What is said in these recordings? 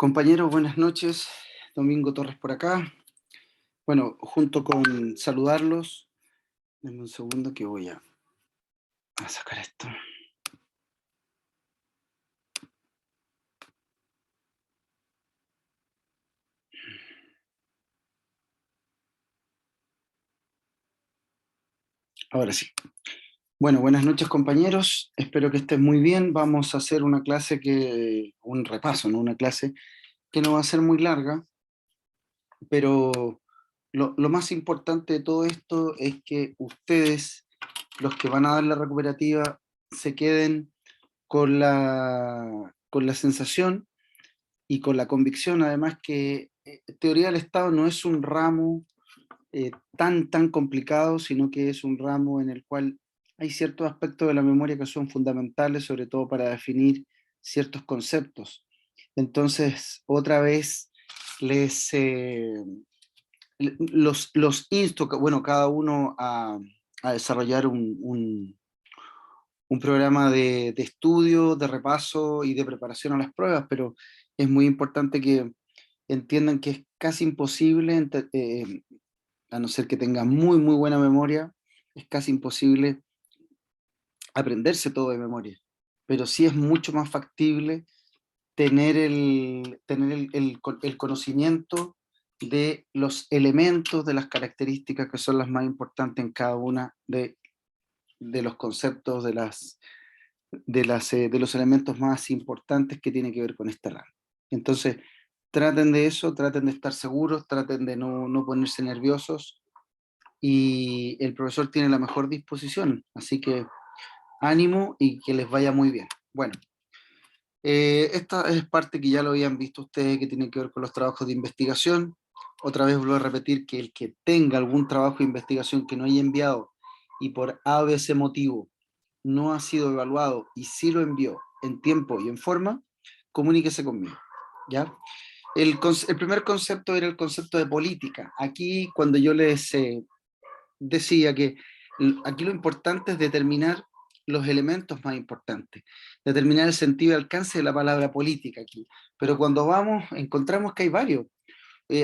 Compañeros, buenas noches. Domingo Torres por acá. Bueno, junto con saludarlos, denme un segundo que voy a sacar esto. Ahora sí. Bueno, buenas noches compañeros. Espero que estén muy bien. Vamos a hacer una clase un repaso, ¿no? Una clase que no va a ser muy larga, pero lo más importante de todo esto es que ustedes, los que van a dar la recuperativa, se queden con la sensación y con la convicción además que teoría del Estado no es un ramo tan complicado, sino que es un ramo en el cual hay ciertos aspectos de la memoria que son fundamentales, sobre todo para definir ciertos conceptos. Entonces, otra vez les los insto, bueno, cada uno a desarrollar un programa de estudio, de repaso y de preparación a las pruebas, pero es muy importante que entiendan que es casi imposible, a no ser que tengan muy buena memoria, es casi imposible aprenderse todo de memoria, pero sí es mucho más factible tener el conocimiento de los elementos, de las características que son las más importantes en cada una de los conceptos, de los elementos más importantes que tiene que ver con esta rama. Entonces, traten de eso, traten de estar seguros, traten de no ponerse nerviosos, y el profesor tiene la mejor disposición, así que ánimo y que les vaya muy bien. Bueno, esta es parte que ya lo habían visto ustedes, que tiene que ver con los trabajos de investigación. Otra vez vuelvo a repetir que el que tenga algún trabajo de investigación que no haya enviado y por A o C motivo no ha sido evaluado y sí lo envió en tiempo y en forma, comuníquese conmigo, ¿ya? El primer concepto era el concepto de política. Aquí, cuando yo les decía que aquí lo importante es determinar los elementos más importantes, determinar el sentido y alcance de la palabra política aquí. Pero cuando vamos, encontramos que hay varios.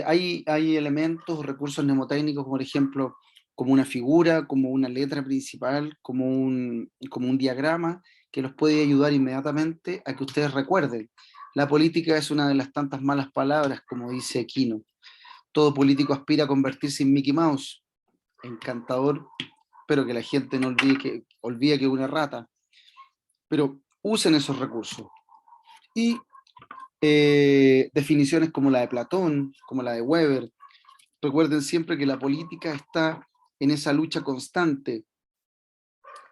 Hay elementos, recursos mnemotécnicos, por ejemplo, como una figura, como una letra principal, como un diagrama, que los puede ayudar inmediatamente a que ustedes recuerden. La política es una de las tantas malas palabras, como dice Quino. Todo político aspira a convertirse en Mickey Mouse. Encantador, pero que la gente no olvide que es una rata. Pero usen esos recursos. Y definiciones como la de Platón, como la de Weber. Recuerden siempre que la política está en esa lucha constante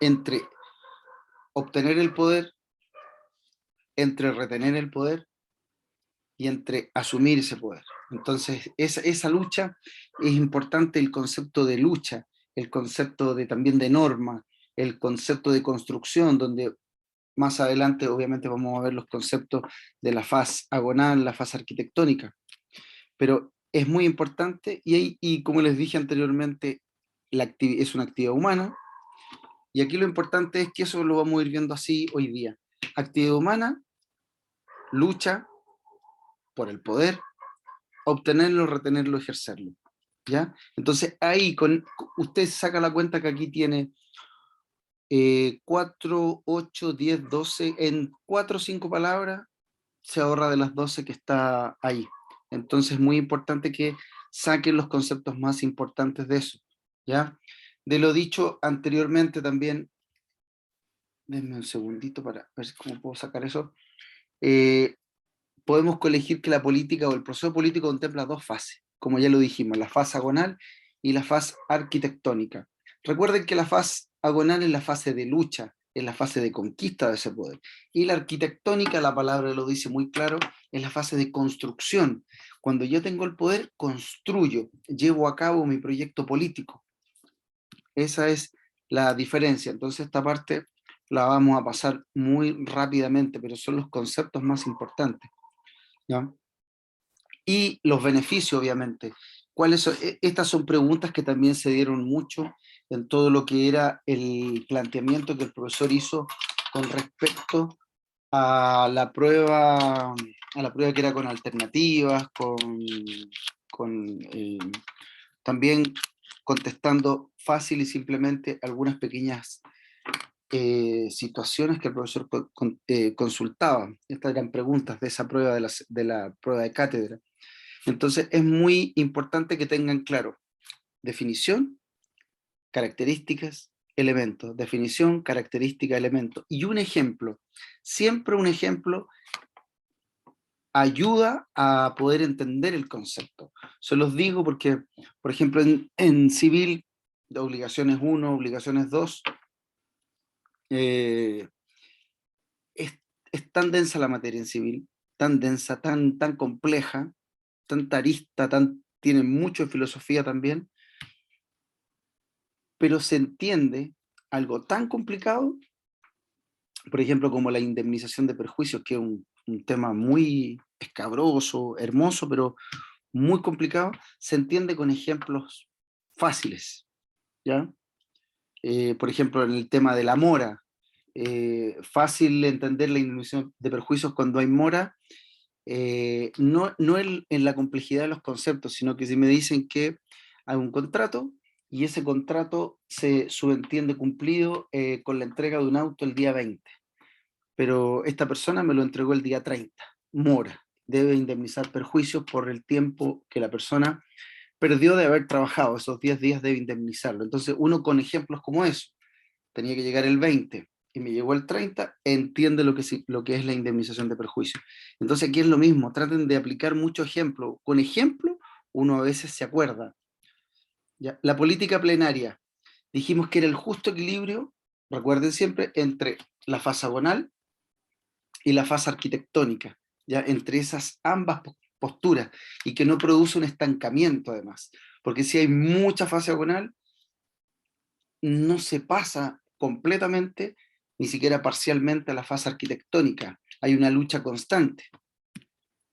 entre obtener el poder, entre retener el poder y entre asumir ese poder. Entonces, esa lucha es importante, el concepto de lucha, el concepto también de norma, el concepto de construcción, donde más adelante obviamente vamos a ver los conceptos de la faz agonal, la faz arquitectónica. Pero es muy importante y como les dije anteriormente, es una actividad humana, y aquí lo importante es que eso lo vamos a ir viendo así hoy día. Actividad humana, lucha por el poder, obtenerlo, retenerlo, ejercerlo. ¿Ya? Entonces ahí usted saca la cuenta que aquí tiene 4, 8, 10, 12, en 4 o 5 palabras se ahorra de las 12 que está ahí. Entonces es muy importante que saquen los conceptos más importantes de eso, ¿ya? De lo dicho anteriormente también, denme un segundito para ver cómo puedo sacar eso. Eh, Podemos colegir que la política o el proceso político contempla dos fases, como ya lo dijimos, la fase agonal y la fase arquitectónica. Recuerden que la fase agonal es la fase de lucha, es la fase de conquista de ese poder. Y la arquitectónica, la palabra lo dice muy claro, es la fase de construcción. Cuando yo tengo el poder, construyo, llevo a cabo mi proyecto político. Esa es la diferencia. Entonces esta parte la vamos a pasar muy rápidamente, pero son los conceptos más importantes, ¿ya? Y los beneficios, obviamente. Estas son preguntas que también se dieron mucho en todo lo que era el planteamiento que el profesor hizo con respecto a la prueba a la prueba que era con alternativas, también contestando fácil y simplemente algunas pequeñas situaciones que el profesor consultaba. Estas eran preguntas de esa prueba, de la prueba de cátedra. Entonces es muy importante que tengan claro definición, características, elementos. Definición, característica, elemento. Y un ejemplo. Siempre un ejemplo ayuda a poder entender el concepto. Se los digo porque, por ejemplo, en civil, de obligaciones 1, obligaciones 2, es, es tan densa la materia en civil, tan densa, tan compleja, tan tarista, tiene mucho de filosofía también, pero se entiende algo tan complicado, por ejemplo, como la indemnización de perjuicios, que es un tema muy escabroso, hermoso, pero muy complicado, se entiende con ejemplos fáciles, ¿ya? Por ejemplo, en el tema de la mora, fácil entender la indemnización de perjuicios cuando hay mora, no en la complejidad de los conceptos, sino que si me dicen que hay un contrato y ese contrato se subentiende cumplido con la entrega de un auto el día 20, pero esta persona me lo entregó el día 30, mora, debe indemnizar perjuicios por el tiempo que la persona perdió de haber trabajado, esos 10 días debe indemnizarlo. Entonces uno con ejemplos como eso, tenía que llegar el 20 y me llegó el 30, entiende lo que es la indemnización de perjuicio. Entonces aquí es lo mismo, traten de aplicar mucho ejemplo. Con ejemplo uno a veces se acuerda. ¿Ya? La política plenaria, dijimos que era el justo equilibrio, recuerden siempre, entre la fase agonal y la fase arquitectónica, ¿ya? Entre esas ambas posturas, y que no produce un estancamiento además, porque si hay mucha fase agonal, no se pasa completamente, ni siquiera parcialmente, a la fase arquitectónica. Hay una lucha constante,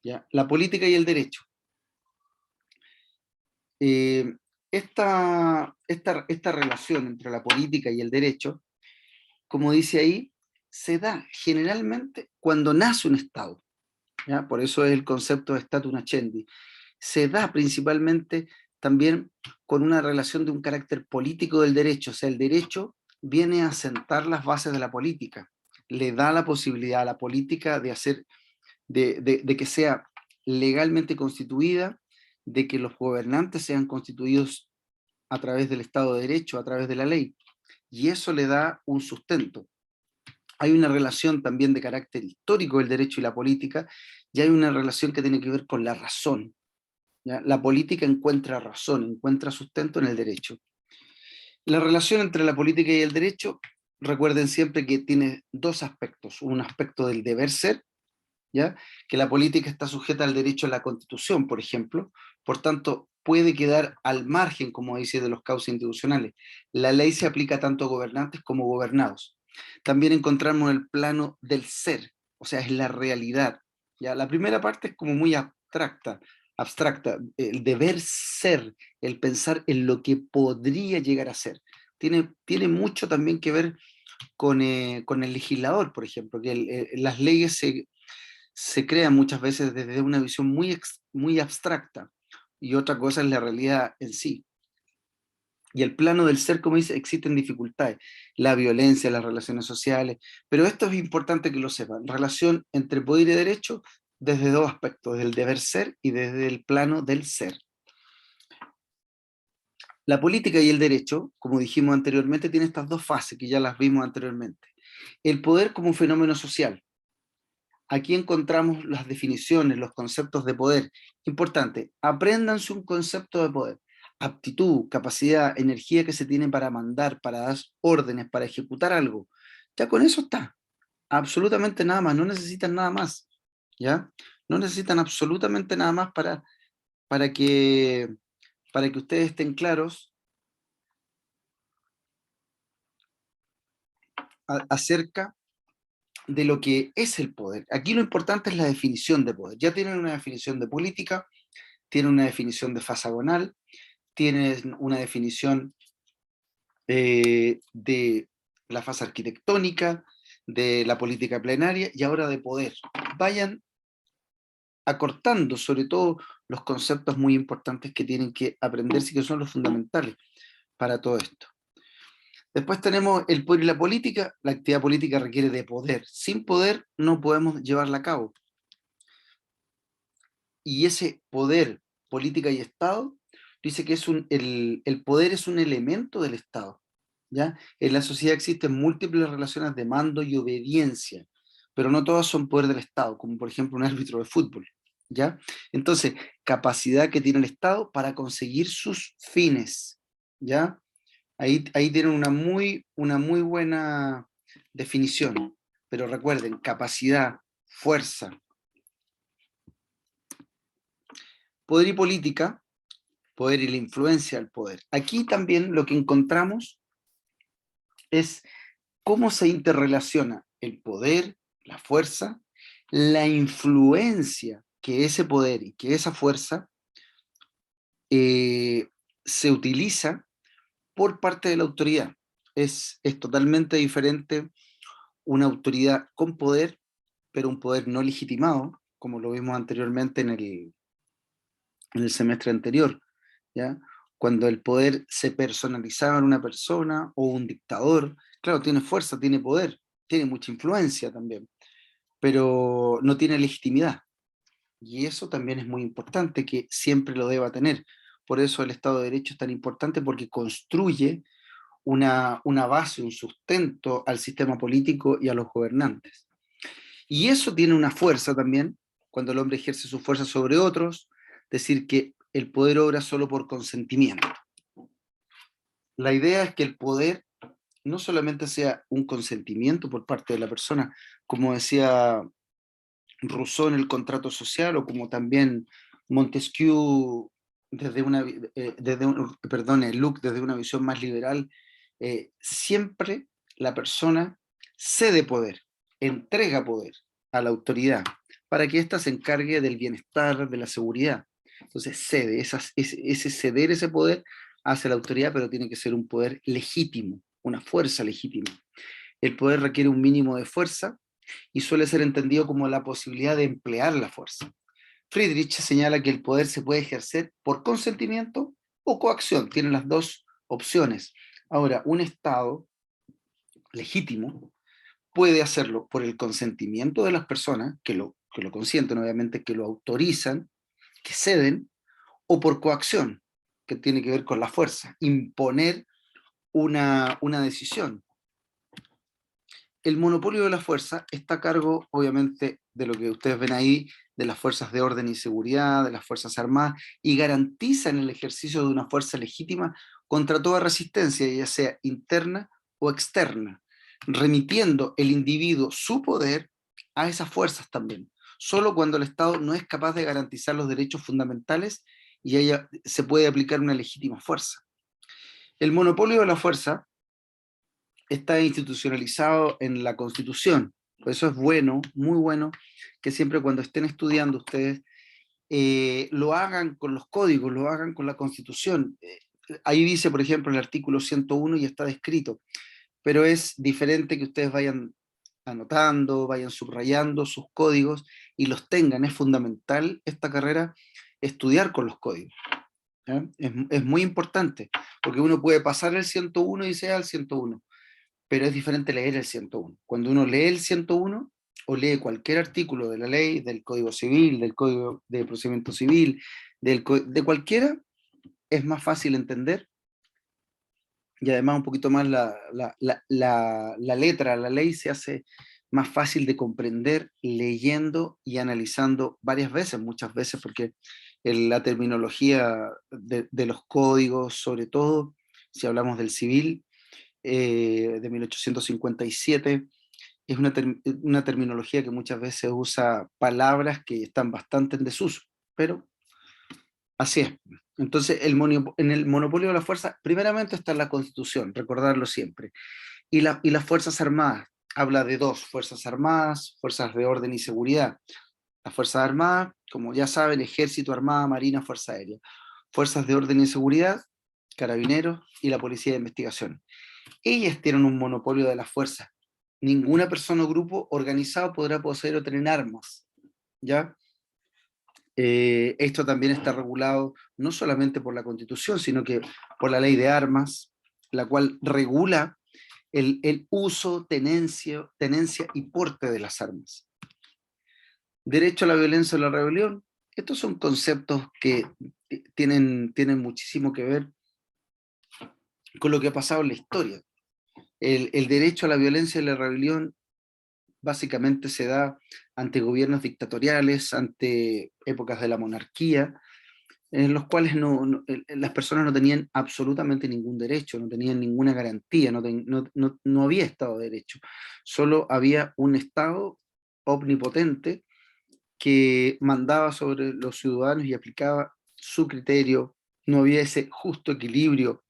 ¿ya? La política y el derecho. Eh, esta relación entre la política y el derecho, como dice ahí, se da generalmente cuando nace un Estado, ¿ya? Por eso es el concepto de statu nascendi. Se da principalmente también con una relación de un carácter político del derecho, o sea, el derecho viene a sentar las bases de la política, le da la posibilidad a la política de hacer, de que sea legalmente constituida, de que los gobernantes sean constituidos a través del Estado de Derecho, a través de la ley, y eso le da un sustento. Hay una relación también de carácter histórico del derecho y la política, y hay una relación que tiene que ver con la razón, ¿ya? La política encuentra razón, encuentra sustento en el derecho. La relación entre la política y el derecho, recuerden siempre que tiene dos aspectos. Un aspecto del deber ser, ¿ya? Que la política está sujeta al derecho a la Constitución, por ejemplo, por tanto, puede quedar al margen, como dice, de los cauces institucionales. La ley se aplica tanto a gobernantes como gobernados. También encontramos el plano del ser, o sea, es la realidad, ¿ya? La primera parte es como muy abstracta, el deber ser, el pensar en lo que podría llegar a ser. Tiene mucho también que ver con el legislador, por ejemplo, que las leyes se crean muchas veces desde una visión muy abstracta, y otra cosa es la realidad en sí. Y el plano del ser, como dice, existen dificultades, la violencia, las relaciones sociales, pero esto es importante que lo sepan, relación entre poder y derecho desde dos aspectos, del deber ser y desde el plano del ser. La política y el derecho, como dijimos anteriormente, tiene estas dos fases que ya las vimos anteriormente. El poder como un fenómeno social. Aquí encontramos las definiciones, los conceptos de poder. Importante, apréndanse un concepto de poder. Aptitud, capacidad, energía que se tiene para mandar, para dar órdenes, para ejecutar algo. Ya con eso está. Absolutamente nada más. No necesitan nada más. ¿Ya? No necesitan absolutamente nada más para que, para que ustedes estén claros acerca de lo que es el poder. Aquí lo importante es la definición de poder. Ya tienen una definición de política, tienen una definición de fase agonal, tienen una definición de la fase arquitectónica, de la política plenaria y ahora de poder. Vayan acortando sobre todo los conceptos muy importantes que tienen que aprenderse y que son los fundamentales para todo esto. Después tenemos el poder y la política. La actividad política requiere de poder. Sin poder no podemos llevarla a cabo. Y ese poder, política y Estado, dice que el poder es un elemento del Estado. ¿Ya? En la sociedad existen múltiples relaciones de mando y obediencia, pero no todas son poder del Estado, como por ejemplo un árbitro de fútbol. ¿Ya? Entonces, capacidad que tiene el Estado para conseguir sus fines. ¿Ya? Ahí tienen una muy buena definición. Pero recuerden, capacidad, fuerza, poder y política, poder y la influencia del poder. Aquí también lo que encontramos es cómo se interrelaciona el poder, la fuerza, la influencia que ese poder y que esa fuerza se utiliza por parte de la autoridad. Es totalmente diferente una autoridad con poder, pero un poder no legitimado, como lo vimos anteriormente en el semestre anterior, ¿ya? Cuando el poder se personalizaba en una persona o un dictador, claro, tiene fuerza, tiene poder, tiene mucha influencia también, pero no tiene legitimidad. Y eso también es muy importante, que siempre lo deba tener. Por eso el Estado de Derecho es tan importante, porque construye una base, un sustento al sistema político y a los gobernantes. Y eso tiene una fuerza también, cuando el hombre ejerce su fuerza sobre otros, decir que el poder obra solo por consentimiento. La idea es que el poder no solamente sea un consentimiento por parte de la persona, como decía Rousseau en el contrato social, o como también Montesquieu Luc desde una visión más liberal, siempre la persona cede poder, entrega poder a la autoridad para que ésta se encargue del bienestar, de la seguridad. Entonces cede, ese ceder ese poder hacia la autoridad, pero tiene que ser un poder legítimo, una fuerza legítima. El poder requiere un mínimo de fuerza y suele ser entendido como la posibilidad de emplear la fuerza. Friedrich señala que el poder se puede ejercer por consentimiento o coacción, tiene las dos opciones. Ahora, un Estado legítimo puede hacerlo por el consentimiento de las personas, que lo consienten, obviamente, que lo autorizan, que ceden, o por coacción, que tiene que ver con la fuerza, imponer una decisión. El monopolio de la fuerza está a cargo, obviamente, de lo que ustedes ven ahí, de las fuerzas de orden y seguridad, de las fuerzas armadas, y garantizan el ejercicio de una fuerza legítima contra toda resistencia, ya sea interna o externa, remitiendo el individuo su poder a esas fuerzas también. Solo cuando el Estado no es capaz de garantizar los derechos fundamentales y ella se puede aplicar una legítima fuerza. El monopolio de la fuerza está institucionalizado en la Constitución. Por eso es bueno, muy bueno, que siempre cuando estén estudiando ustedes lo hagan con los códigos, lo hagan con la Constitución. Ahí dice, por ejemplo, el artículo 101 y está descrito, pero es diferente que ustedes vayan anotando, vayan subrayando sus códigos y los tengan. Es fundamental esta carrera estudiar con los códigos. Es muy importante, porque uno puede pasar el 101 y sea el 101, pero es diferente leer el 101. Cuando uno lee el 101 o lee cualquier artículo de la ley, del Código Civil, del Código de Procedimiento Civil, de cualquiera, es más fácil entender, y además un poquito más la letra, la ley se hace más fácil de comprender leyendo y analizando varias veces, muchas veces, porque la terminología de los códigos, sobre todo si hablamos del civil, de 1857, es una terminología que muchas veces usa palabras que están bastante en desuso, pero así es. Entonces, en el monopolio de la fuerza, primeramente está la Constitución, recordarlo siempre. Y las Fuerzas Armadas, habla de dos, Fuerzas Armadas, Fuerzas de Orden y Seguridad. Las Fuerzas Armadas, como ya saben, Ejército, Armada, Marina, Fuerza Aérea. Fuerzas de Orden y Seguridad, Carabineros y la Policía de Investigación. Ellas tienen un monopolio de la fuerza. Ninguna persona o grupo organizado podrá poseer o tener armas, ¿ya? Esto también está regulado no solamente por la Constitución, sino que por la Ley de Armas, la cual regula el uso, tenencia y porte de las armas. Derecho a la violencia o la rebelión. Estos son conceptos que tienen muchísimo que ver con lo que ha pasado en la historia. El derecho a la violencia y la rebelión básicamente se da ante gobiernos dictatoriales, ante épocas de la monarquía, en los cuales las personas no tenían absolutamente ningún derecho, no tenían ninguna garantía, no había Estado de Derecho, solo había un Estado omnipotente que mandaba sobre los ciudadanos y aplicaba su criterio. No había ese justo equilibrio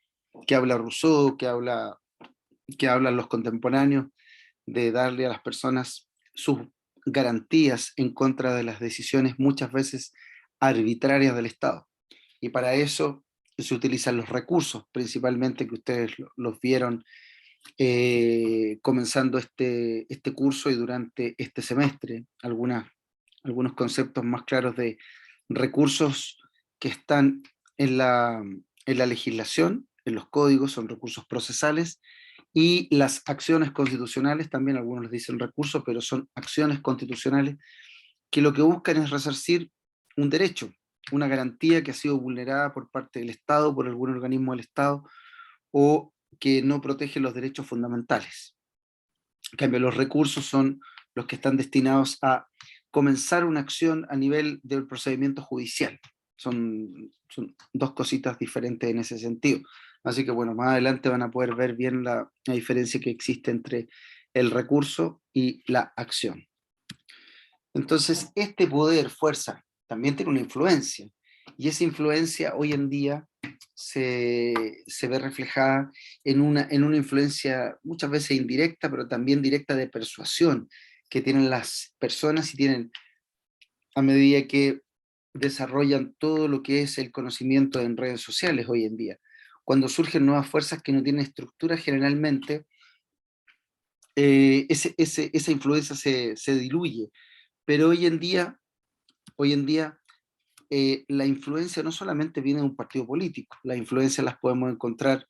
que habla Rousseau, que hablan los contemporáneos, de darle a las personas sus garantías en contra de las decisiones muchas veces arbitrarias del Estado. Y para eso se utilizan los recursos, principalmente que ustedes los vieron comenzando este curso y durante este semestre. Algunos conceptos más claros de recursos que están en la legislación, en los códigos, son recursos procesales, y las acciones constitucionales, también algunos les dicen recursos, pero son acciones constitucionales que lo que buscan es resarcir un derecho, una garantía que ha sido vulnerada por parte del Estado, por algún organismo del Estado, o que no protege los derechos fundamentales. En cambio, los recursos son los que están destinados a comenzar una acción a nivel del procedimiento judicial. Son dos cositas diferentes en ese sentido. Así que bueno, más adelante van a poder ver bien la diferencia que existe entre el recurso y la acción. Entonces, este poder, fuerza, también tiene una influencia. Y esa influencia hoy en día se ve reflejada en una influencia muchas veces indirecta, pero también directa de persuasión que tienen las personas y tienen a medida que desarrollan todo lo que es el conocimiento en redes sociales hoy en día. Cuando surgen nuevas fuerzas que no tienen estructura, generalmente esa influencia se diluye. Pero hoy en día la influencia no solamente viene de un partido político, la influencia las podemos encontrar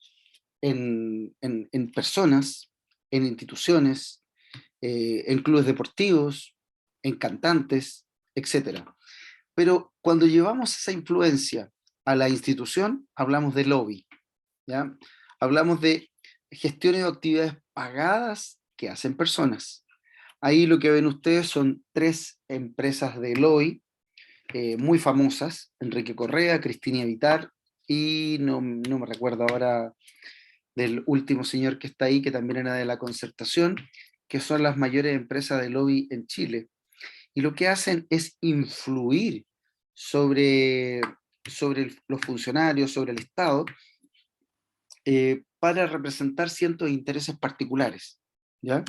en personas, en instituciones, en clubes deportivos, en cantantes, etcétera. Pero cuando llevamos esa influencia a la institución, hablamos de lobby, ¿ya? Hablamos de gestiones o actividades pagadas que hacen personas. Ahí lo que ven ustedes son 3 empresas de lobby muy famosas: Enrique Correa, Cristina Vitar, y no me recuerdo ahora del último señor que está ahí, que también era de la Concertación, que son las mayores empresas de lobby en Chile. Y lo que hacen es influir sobre los funcionarios, sobre el Estado, para representar ciertos intereses particulares, ¿ya?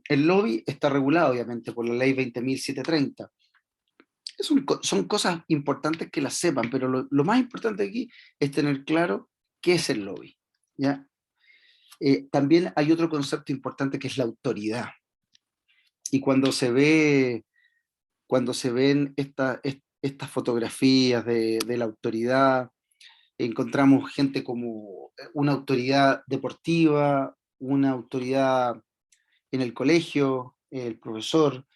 El lobby está regulado, obviamente, por la ley 20.730. Son cosas importantes que las sepan, pero lo más importante aquí es tener claro qué es el lobby, ¿ya? También hay otro concepto importante que es la autoridad. Y cuando se ven estas fotografías de la autoridad, encontramos gente como una autoridad deportiva, una autoridad en el colegio, el profesor,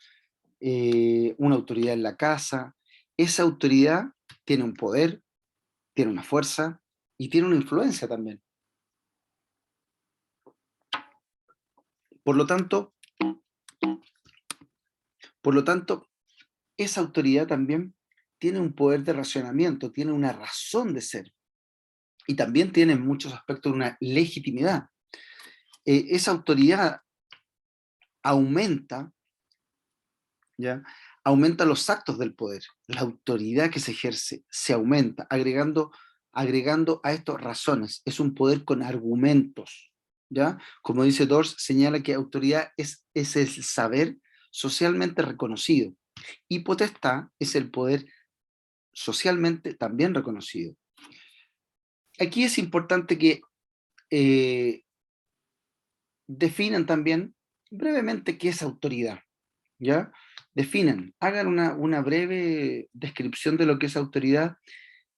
una autoridad en la casa. Esa autoridad tiene un poder, tiene una fuerza y tiene una influencia también. Por lo tanto, por lo tanto, esa autoridad también tiene un poder de racionamiento, tiene una razón de ser y también tiene en muchos aspectos una legitimidad. Esa autoridad aumenta, ¿ya? Aumenta los actos del poder, la autoridad que se ejerce se aumenta, agregando a esto razones. Es un poder con argumentos, ¿ya? Como dice Dors, señala que autoridad es el saber socialmente reconocido y potestad es el poder socialmente también reconocido. Aquí es importante que eh, definan también brevemente qué es autoridad, ¿ya? Definan, hagan una breve descripción de lo que es autoridad,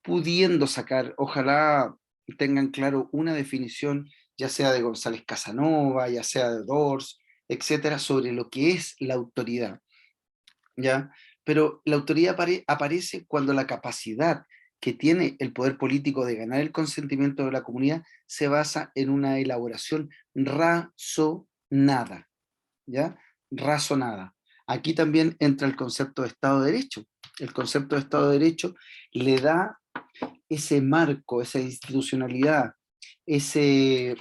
pudiendo sacar, ojalá tengan claro una definición, ya sea de González Casanova, ya sea de Dors, etcétera, sobre lo que es la autoridad, ¿ya? Pero la autoridad aparece cuando la capacidad que tiene el poder político de ganar el consentimiento de la comunidad se basa en una elaboración razonada, ¿ya? Razonada. Aquí también entra el concepto de Estado de Derecho. El concepto de Estado de Derecho le da ese marco, esa institucionalidad, ese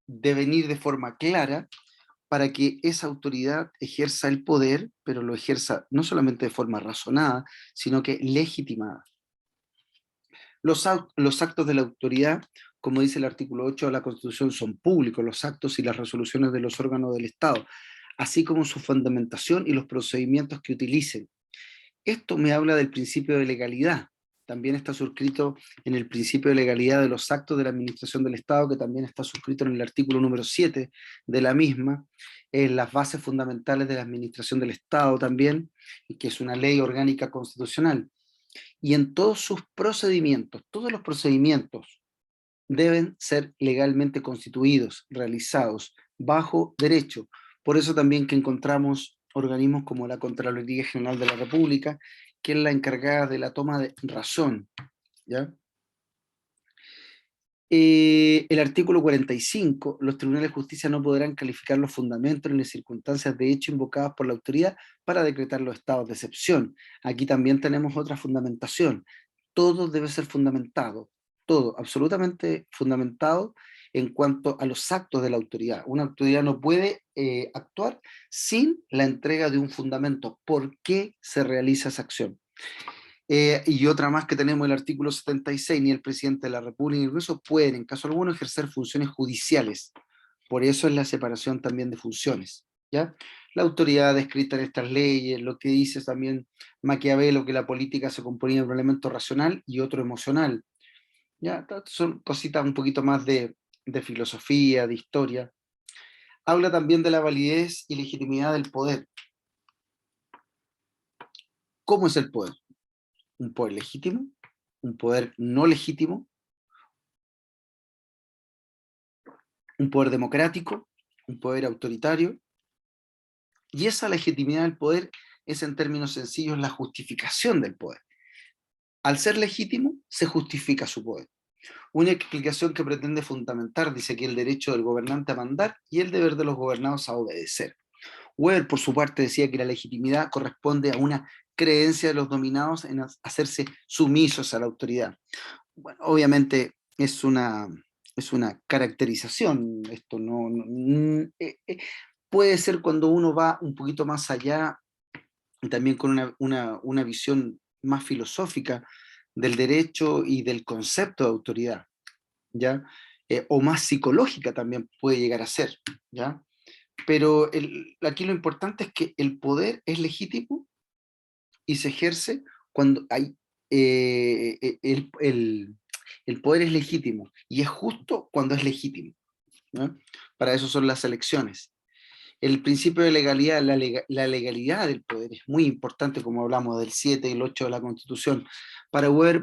devenir de forma clara para que esa autoridad ejerza el poder, pero lo ejerza no solamente de forma razonada, sino que legitimada. Los actos de la autoridad, como dice el artículo 8 de la Constitución, son públicos, los actos y las resoluciones de los órganos del Estado, así como su fundamentación y los procedimientos que utilicen. Esto me habla del principio de legalidad. También está suscrito en el principio de legalidad de los actos de la administración del Estado, que también está suscrito en el artículo número 7 de la misma, en las bases fundamentales de la administración del Estado también, y que es una ley orgánica constitucional. Y en todos sus procedimientos, todos los procedimientos deben ser legalmente constituidos, realizados bajo derecho. Por eso también que encontramos organismos como la Contraloría General de la República, que es la encargada de la toma de razón, ¿ya? El artículo 45, los tribunales de justicia no podrán calificar los fundamentos ni las circunstancias de hecho invocadas por la autoridad para decretar los estados de excepción. Aquí también tenemos otra fundamentación. Todo debe ser fundamentado, todo, absolutamente fundamentado en cuanto a los actos de la autoridad. Una autoridad no puede actuar sin la entrega de un fundamento. ¿Por qué se realiza esa acción? Y otra más que tenemos el artículo 76, ni el presidente de la República ni incluso pueden, en caso alguno, ejercer funciones judiciales. Por eso es la separación también de funciones, ¿ya? La autoridad descrita en estas leyes, lo que dice también Maquiavelo, que la política se componía de un elemento racional y otro emocional, ¿ya? Son cositas un poquito más de filosofía, de historia. Habla también de la validez y legitimidad del poder. ¿Cómo es el poder? ¿Un poder legítimo? ¿Un poder no legítimo? ¿Un poder democrático? ¿Un poder autoritario? Y esa legitimidad del poder es, en términos sencillos, la justificación del poder. Al ser legítimo, se justifica su poder. Una explicación que pretende fundamentar, dice aquí, el derecho del gobernante a mandar y el deber de los gobernados a obedecer. Weber, por su parte, decía que la legitimidad corresponde a una creencia de los dominados en hacerse sumisos a la autoridad. Bueno, obviamente es una caracterización, esto puede ser cuando uno va un poquito más allá, también con una visión más filosófica del derecho y del concepto de autoridad, ¿ya? O más psicológica también puede llegar a ser, ¿ya? Pero aquí lo importante es que el poder es legítimo y se ejerce cuando hay el poder es legítimo y es justo cuando es legítimo, ¿no? Para eso son las elecciones. El principio de legalidad, la legalidad del poder es muy importante, como hablamos del 7 y el 8 de la Constitución. Para Weber,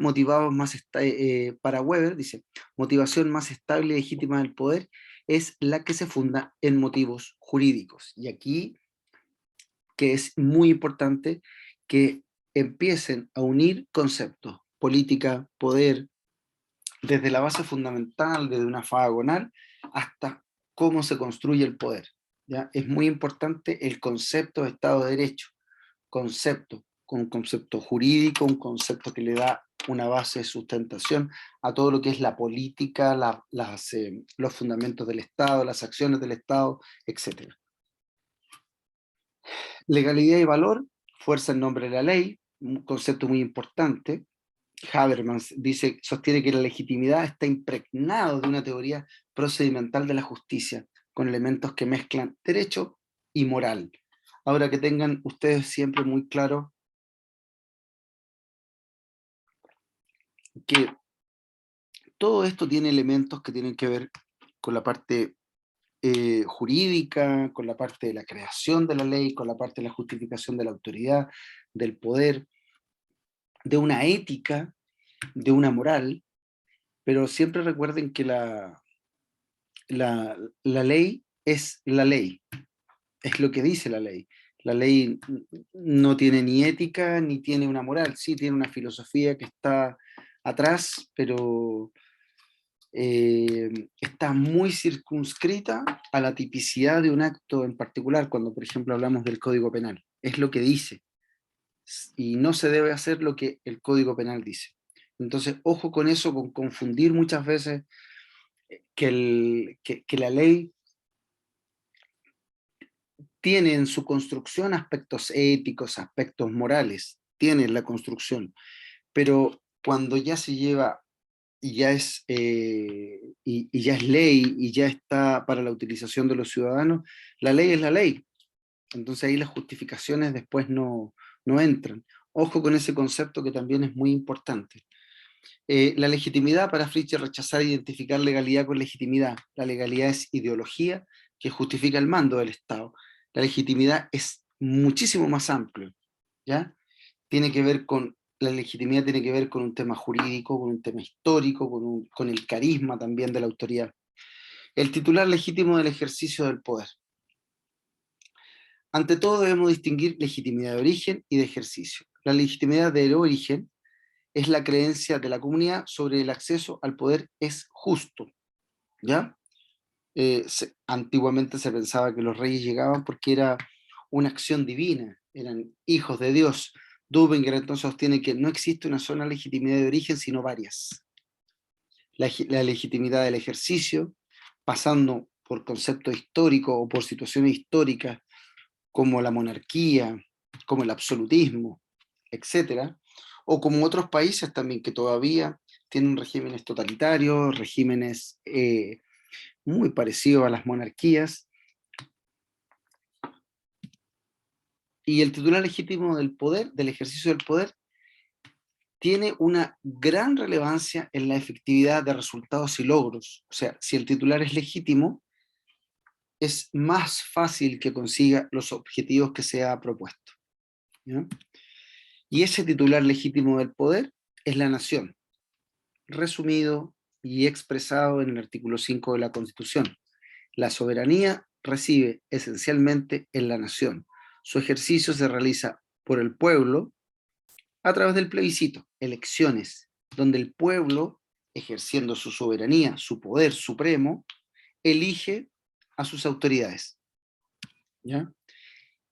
dice, motivación más estable y legítima del poder es la que se funda en motivos jurídicos. Y aquí, que es muy importante, que empiecen a unir conceptos, política, poder, desde la base fundamental, desde una fagagonal, hasta cómo se construye el poder, ¿ya? Es muy importante el concepto de Estado de Derecho, concepto, con un concepto jurídico, un concepto que le da una base de sustentación a todo lo que es la política, los fundamentos del Estado, las acciones del Estado, etc. Legalidad y valor, fuerza en nombre de la ley, un concepto muy importante. Habermas dice, sostiene que la legitimidad está impregnado de una teoría procedimental de la justicia, con elementos que mezclan derecho y moral. Ahora que tengan ustedes siempre muy claro que todo esto tiene elementos que tienen que ver con la parte jurídica, con la parte de la creación de la ley, con la parte de la justificación de la autoridad, del poder, de una ética, de una moral, pero siempre recuerden que la ley es la ley, es lo que dice la ley. La ley no tiene ni ética ni tiene una moral, sí tiene una filosofía que está atrás, pero está muy circunscrita a la tipicidad de un acto en particular, cuando por ejemplo hablamos del Código Penal. Es lo que dice, y no se debe hacer lo que el Código Penal dice. Entonces, ojo con eso, con confundir muchas veces que la ley tiene en su construcción aspectos éticos, aspectos morales, tiene la construcción, pero cuando ya se lleva y ya y ya es ley y ya está para la utilización de los ciudadanos, la ley es la ley. Entonces ahí las justificaciones después no entran. Ojo con ese concepto que también es muy importante. La legitimidad para Fritz es rechazar e identificar legalidad con legitimidad. La legalidad es ideología que justifica el mando del Estado. La legitimidad es muchísimo más amplio, ¿ya? Tiene que ver con, la legitimidad tiene que ver con un tema jurídico, con un tema histórico, con el carisma también de la autoridad. El titular legítimo del ejercicio del poder. Ante todo debemos distinguir legitimidad de origen y de ejercicio. La legitimidad del origen es la creencia de la comunidad sobre el acceso al poder es justo, ¿ya? Antiguamente se pensaba que los reyes llegaban porque era una acción divina, eran hijos de Dios. Dubinger entonces sostiene que no existe una sola legitimidad de origen, sino varias. La legitimidad del ejercicio, pasando por conceptos históricos o por situaciones históricas como la monarquía, como el absolutismo, etcétera, o como otros países también que todavía tienen regímenes totalitarios, regímenes muy parecidos a las monarquías, y el titular legítimo del poder, del ejercicio del poder, tiene una gran relevancia en la efectividad de resultados y logros. O sea, si el titular es legítimo, es más fácil que consiga los objetivos que se ha propuesto, ¿ya? Y ese titular legítimo del poder es la nación, resumido y expresado en el artículo 5 de la Constitución. La soberanía reside esencialmente en la nación. Su ejercicio se realiza por el pueblo a través del plebiscito, elecciones, donde el pueblo, ejerciendo su soberanía, su poder supremo, elige a sus autoridades, ¿ya?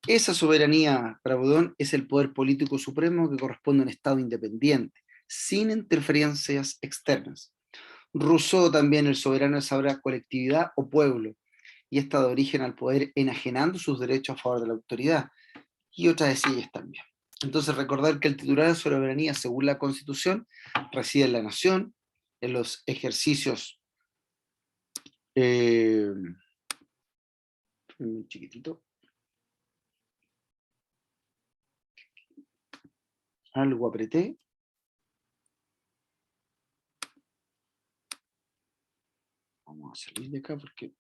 Esa soberanía, para Baudón, es el poder político supremo que corresponde a un Estado independiente, sin interferencias externas. Rousseau también, el soberano sabrá colectividad o pueblo, y está de origen al poder enajenando sus derechos a favor de la autoridad, y otras de ellas también. Entonces recordar que el titular de soberanía, según la Constitución, reside en la nación, en los ejercicios, eh, un chiquitito, algo apreté, vamos a salir de acá porque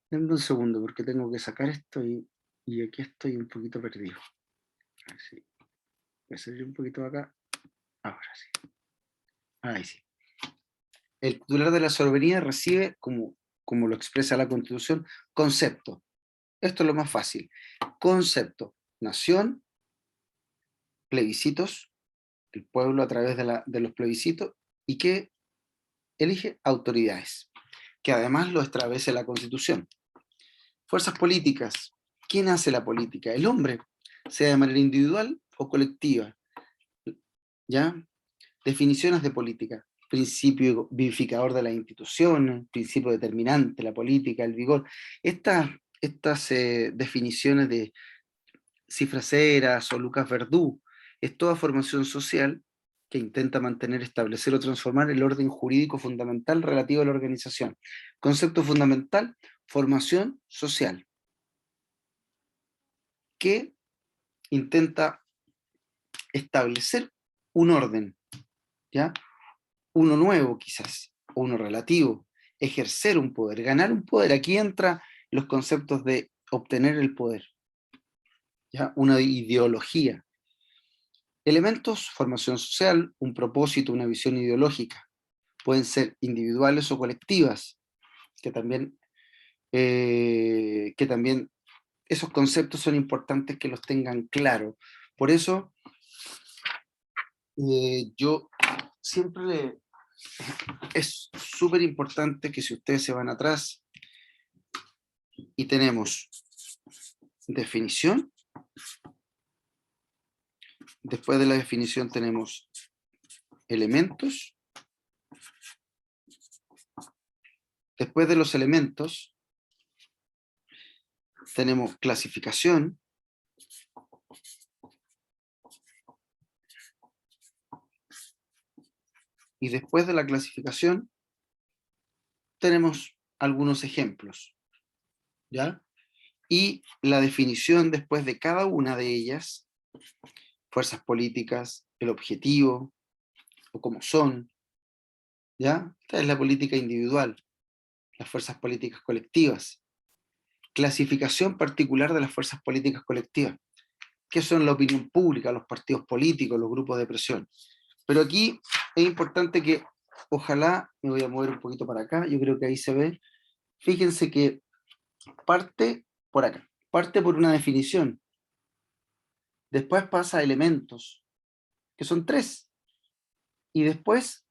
denme un segundo porque tengo que sacar esto y aquí estoy un poquito perdido. A ver si voy a salir un poquito de acá. Ahora sí. Ahí sí. El titular de la soberanía recibe, como lo expresa la Constitución, concepto. Esto es lo más fácil. Concepto. Nación, plebiscitos, el pueblo a través de los plebiscitos, y que elige autoridades, que además lo establece la Constitución. Fuerzas políticas. ¿Quién hace la política? El hombre, sea de manera individual o colectiva. ¿Ya? Definiciones de política. Principio vivificador de las instituciones, principio determinante, la política, el vigor. Estas definiciones de Cifras Heras o Lucas Verdú es toda formación social que intenta mantener, establecer o transformar el orden jurídico fundamental relativo a la organización. Concepto fundamental, formación social, que intenta establecer un orden, ¿ya? uno nuevo quizás, o uno relativo, ejercer un poder, ganar un poder. Aquí entra los conceptos de obtener el poder, ¿ya? Una ideología. Elementos, formación social, un propósito, una visión ideológica. Pueden ser individuales o colectivas, que también esos conceptos son importantes que los tengan claro. Por eso, yo siempre es súper importante que si ustedes se van atrás y tenemos definición, después de la definición tenemos elementos, después de los elementos tenemos clasificación, y después de la clasificación tenemos algunos ejemplos, ¿ya? Y la definición después de cada una de ellas, fuerzas políticas, el objetivo, o cómo son, ¿ya? Esta es la política individual, las fuerzas políticas colectivas. Clasificación particular de las fuerzas políticas colectivas. ¿Qué son la opinión pública, los partidos políticos, los grupos de presión? Pero aquí es importante que, ojalá, me voy a mover un poquito para acá, yo creo que ahí se ve, fíjense que parte por acá, parte por una definición, después pasa a elementos, que son 3, y después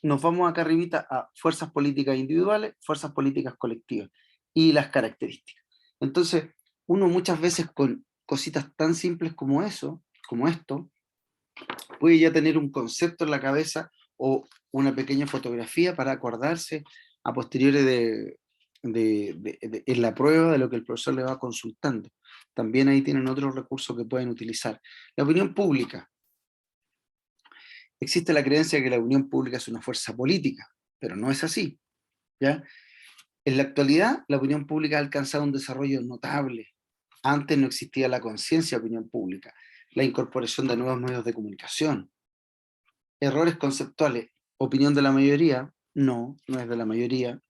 nos vamos acá arribita a fuerzas políticas individuales, fuerzas políticas colectivas, y las características. Entonces, uno muchas veces con cositas tan simples como eso, como esto, puede ya tener un concepto en la cabeza o una pequeña fotografía para acordarse a posteriori en la prueba de lo que el profesor le va consultando. También ahí tienen otros recursos que pueden utilizar. La opinión pública. Existe la creencia de que la opinión pública es una fuerza política, pero no es así, ¿ya? En la actualidad, la opinión pública ha alcanzado un desarrollo notable. Antes no existía la conciencia de opinión pública, la incorporación de nuevos medios de comunicación. Errores conceptuales. Opinión de la mayoría. No, no es de la mayoría.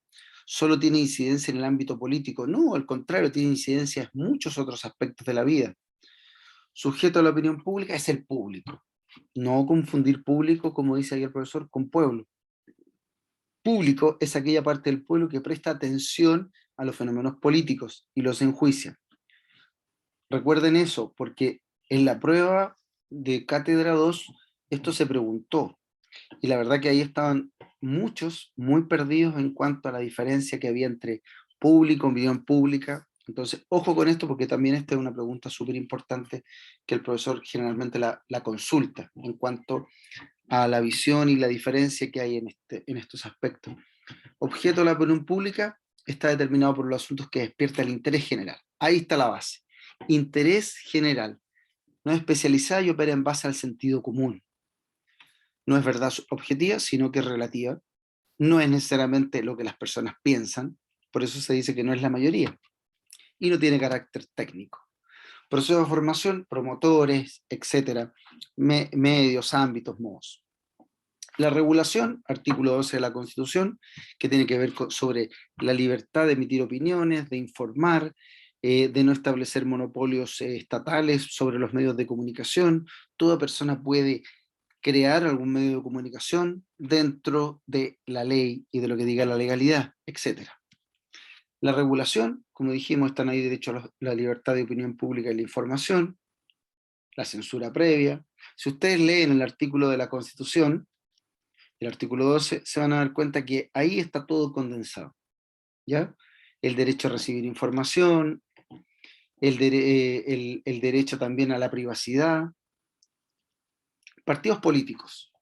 Solo tiene incidencia en el ámbito político. No, al contrario, tiene incidencia en muchos otros aspectos de la vida. Sujeto a la opinión pública es el público. No confundir público, como dice ahí el profesor, con pueblo. Público es aquella parte del pueblo que presta atención a los fenómenos políticos y los enjuicia. Recuerden eso, porque en la prueba de Cátedra 2 esto se preguntó. Y la verdad que ahí estaban muchos muy perdidos en cuanto a la diferencia que había entre público, opinión pública. Entonces, ojo con esto porque también esta es una pregunta súper importante que el profesor generalmente la consulta en cuanto a la visión y la diferencia que hay en estos aspectos. Objeto de la opinión pública está determinado por los asuntos que despierta el interés general. Ahí está la base. Interés general. No es especializada y opera en base al sentido común. No es verdad objetiva, sino que es relativa. No es necesariamente lo que las personas piensan, por eso se dice que no es la mayoría. Y no tiene carácter técnico. Proceso de formación, promotores, etcétera, medios, ámbitos, modos. La regulación, artículo 12 de la Constitución, que tiene que ver sobre la libertad de emitir opiniones, de informar, de no establecer monopolios estatales sobre los medios de comunicación. Toda persona puede crear algún medio de comunicación dentro de la ley y de lo que diga la legalidad, etc. La regulación, como dijimos, están ahí derecho a la libertad de opinión pública y la información, la censura previa. Si ustedes leen el artículo de la Constitución, el artículo 12, se van a dar cuenta que ahí está todo condensado, ¿ya? El derecho a recibir información, el derecho también a la privacidad. Partidos políticos.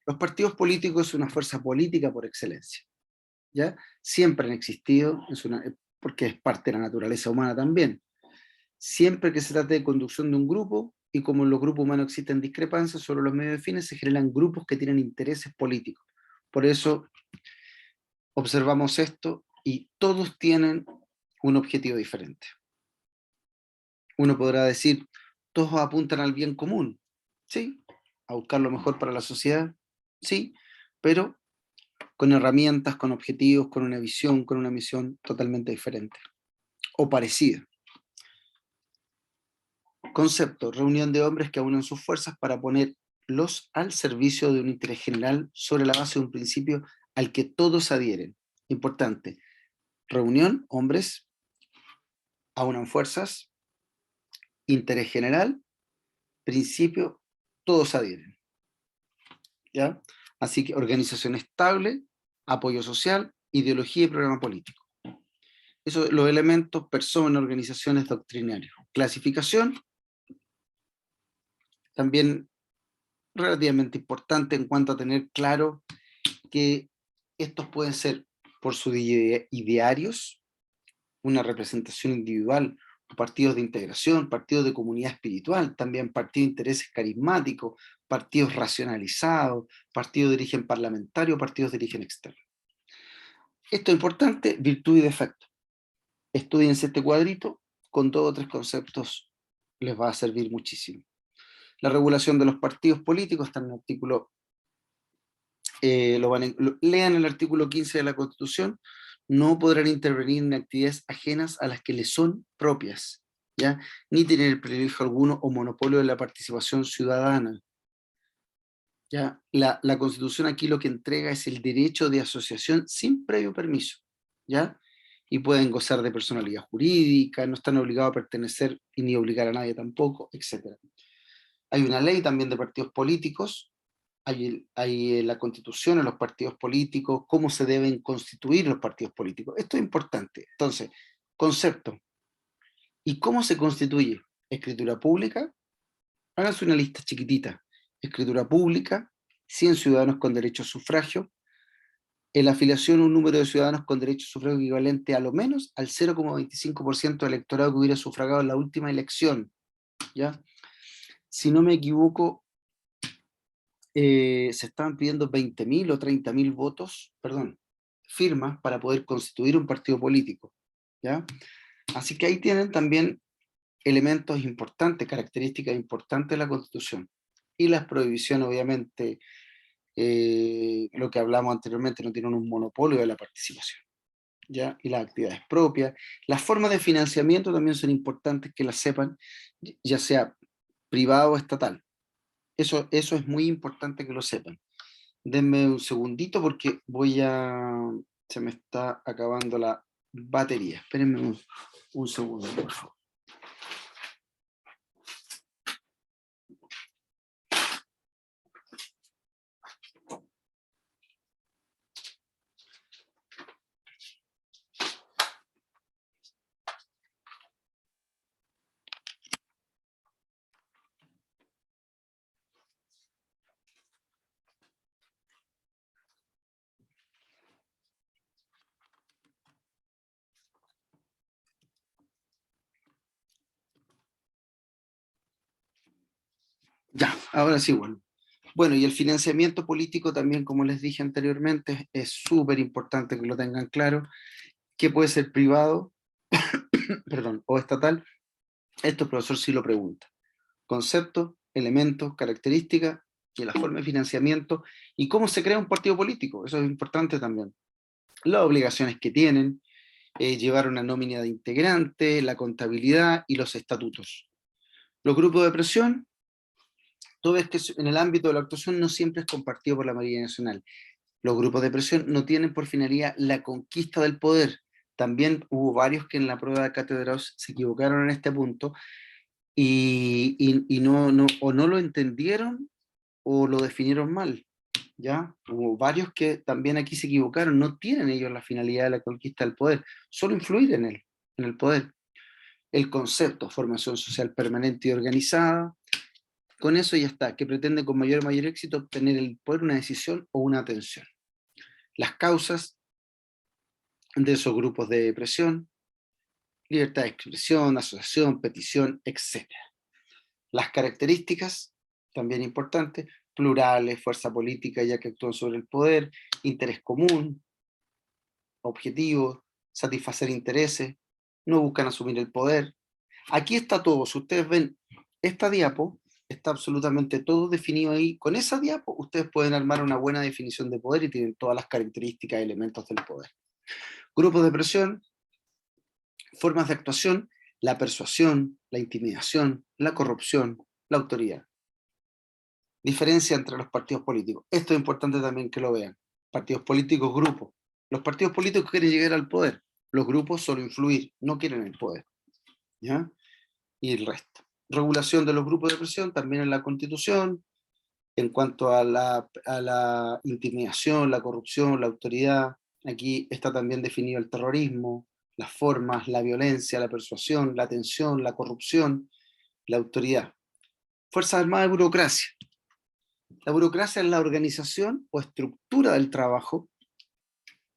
Los partidos políticos son una fuerza política por excelencia, ¿ya? Siempre han existido, porque es parte de la naturaleza humana también. Siempre que se trate de conducción de un grupo, y como en los grupos humanos existen discrepancias sobre los medios de fines, se generan grupos que tienen intereses políticos. Por eso observamos esto y todos tienen un objetivo diferente. Uno podrá decir, todos apuntan al bien común, ¿sí? A buscar lo mejor para la sociedad, sí, pero con herramientas, con objetivos, con una visión, con una misión totalmente diferente o parecida. Concepto: reunión de hombres que unen sus fuerzas para ponerlos al servicio de un interés general sobre la base de un principio al que todos adhieren. Importante: reunión, hombres, aunan fuerzas, interés general, principio, todos adhieren. ¿Ya? Así que organización estable, apoyo social, ideología y programa político. Esos los elementos: personas, organizaciones, doctrinarios. Clasificación, también relativamente importante en cuanto a tener claro que estos pueden ser por sus idearios, una representación individual, partidos de integración, partidos de comunidad espiritual, también partidos de intereses carismáticos, partidos racionalizados, partidos de origen parlamentario, partidos de origen externo. Esto es importante: virtud y defecto. Estudiense este cuadrito, con 2 o 3 conceptos les va a servir muchísimo. La regulación de los partidos políticos está en el artículo, lean el artículo 15 de la Constitución. No podrán intervenir en actividades ajenas a las que les son propias, ¿ya? Ni tener privilegio alguno o monopolio de la participación ciudadana. ¿Ya? La Constitución aquí lo que entrega es el derecho de asociación sin previo permiso, ¿ya? Y pueden gozar de personalidad jurídica, no están obligados a pertenecer y ni obligar a nadie tampoco, etc. Hay una ley también de partidos políticos, hay la Constitución en los partidos políticos, cómo se deben constituir los partidos políticos. Esto es importante. Entonces, concepto. ¿Y cómo se constituye? Escritura pública. Háganse una lista chiquitita: escritura pública, 100 ciudadanos con derecho a sufragio, en la afiliación un número de ciudadanos con derecho a sufragio equivalente a lo menos al 0,25% del electorado que hubiera sufragado en la última elección, ¿ya? Si no me equivoco, se estaban pidiendo 20.000 o 30.000 votos, perdón, firmas para poder constituir un partido político, ¿ya? Así que ahí tienen también elementos importantes, características importantes de la Constitución. Y las prohibiciones, obviamente, lo que hablamos anteriormente, no tienen un monopolio de la participación, ¿ya? Y las actividades propias. Las formas de financiamiento también son importantes que las sepan, ya sea privado o estatal. Eso es muy importante que lo sepan. Denme un segundito porque se me está acabando la batería. Espérenme un segundo, por favor. Ya, ahora sí, bueno. Bueno, y el financiamiento político también, como les dije anteriormente, es súper importante que lo tengan claro, que puede ser privado, perdón, o estatal. Esto el profesor sí lo pregunta. Conceptos, elementos, características y la forma de financiamiento y cómo se crea un partido político. Eso es importante también. Las obligaciones que tienen, llevar una nómina de integrantes, la contabilidad y los estatutos. Los grupos de presión, todo esto en el ámbito de la actuación no siempre es compartido por la mayoría nacional. Los grupos de presión no tienen por finalidad la conquista del poder. También hubo varios que en la prueba de cátedra se equivocaron en este punto y o no lo entendieron o lo definieron mal. ¿Ya? Hubo varios que también aquí se equivocaron, no tienen ellos la finalidad de la conquista del poder, solo influir en él, en el poder. El concepto, formación social permanente y organizada, con eso ya está, que pretende con mayor éxito obtener el poder, una decisión o una atención. Las causas de esos grupos de presión: libertad de expresión, asociación, petición, etc. Las características, también importantes: plurales, fuerza política ya que actúan sobre el poder, interés común, objetivos, satisfacer intereses, no buscan asumir el poder. Aquí está todo. Si ustedes ven esta diapo, está absolutamente todo definido ahí. Con esa diapo ustedes pueden armar una buena definición de poder y tienen todas las características y elementos del poder. Grupos de presión, formas de actuación, la persuasión, la intimidación, la corrupción, la autoridad. Diferencia entre los partidos políticos. Esto es importante también que lo vean. Partidos políticos, grupos. Los partidos políticos quieren llegar al poder. Los grupos solo influir, no quieren el poder. ¿Ya? Y el resto. Regulación de los grupos de presión también en la Constitución. En cuanto a la intimidación, la corrupción, la autoridad, aquí está también definido el terrorismo, las formas, la violencia, la persuasión, la tensión, la corrupción, la autoridad. Fuerzas Armadas y burocracia. La burocracia es la organización o estructura del trabajo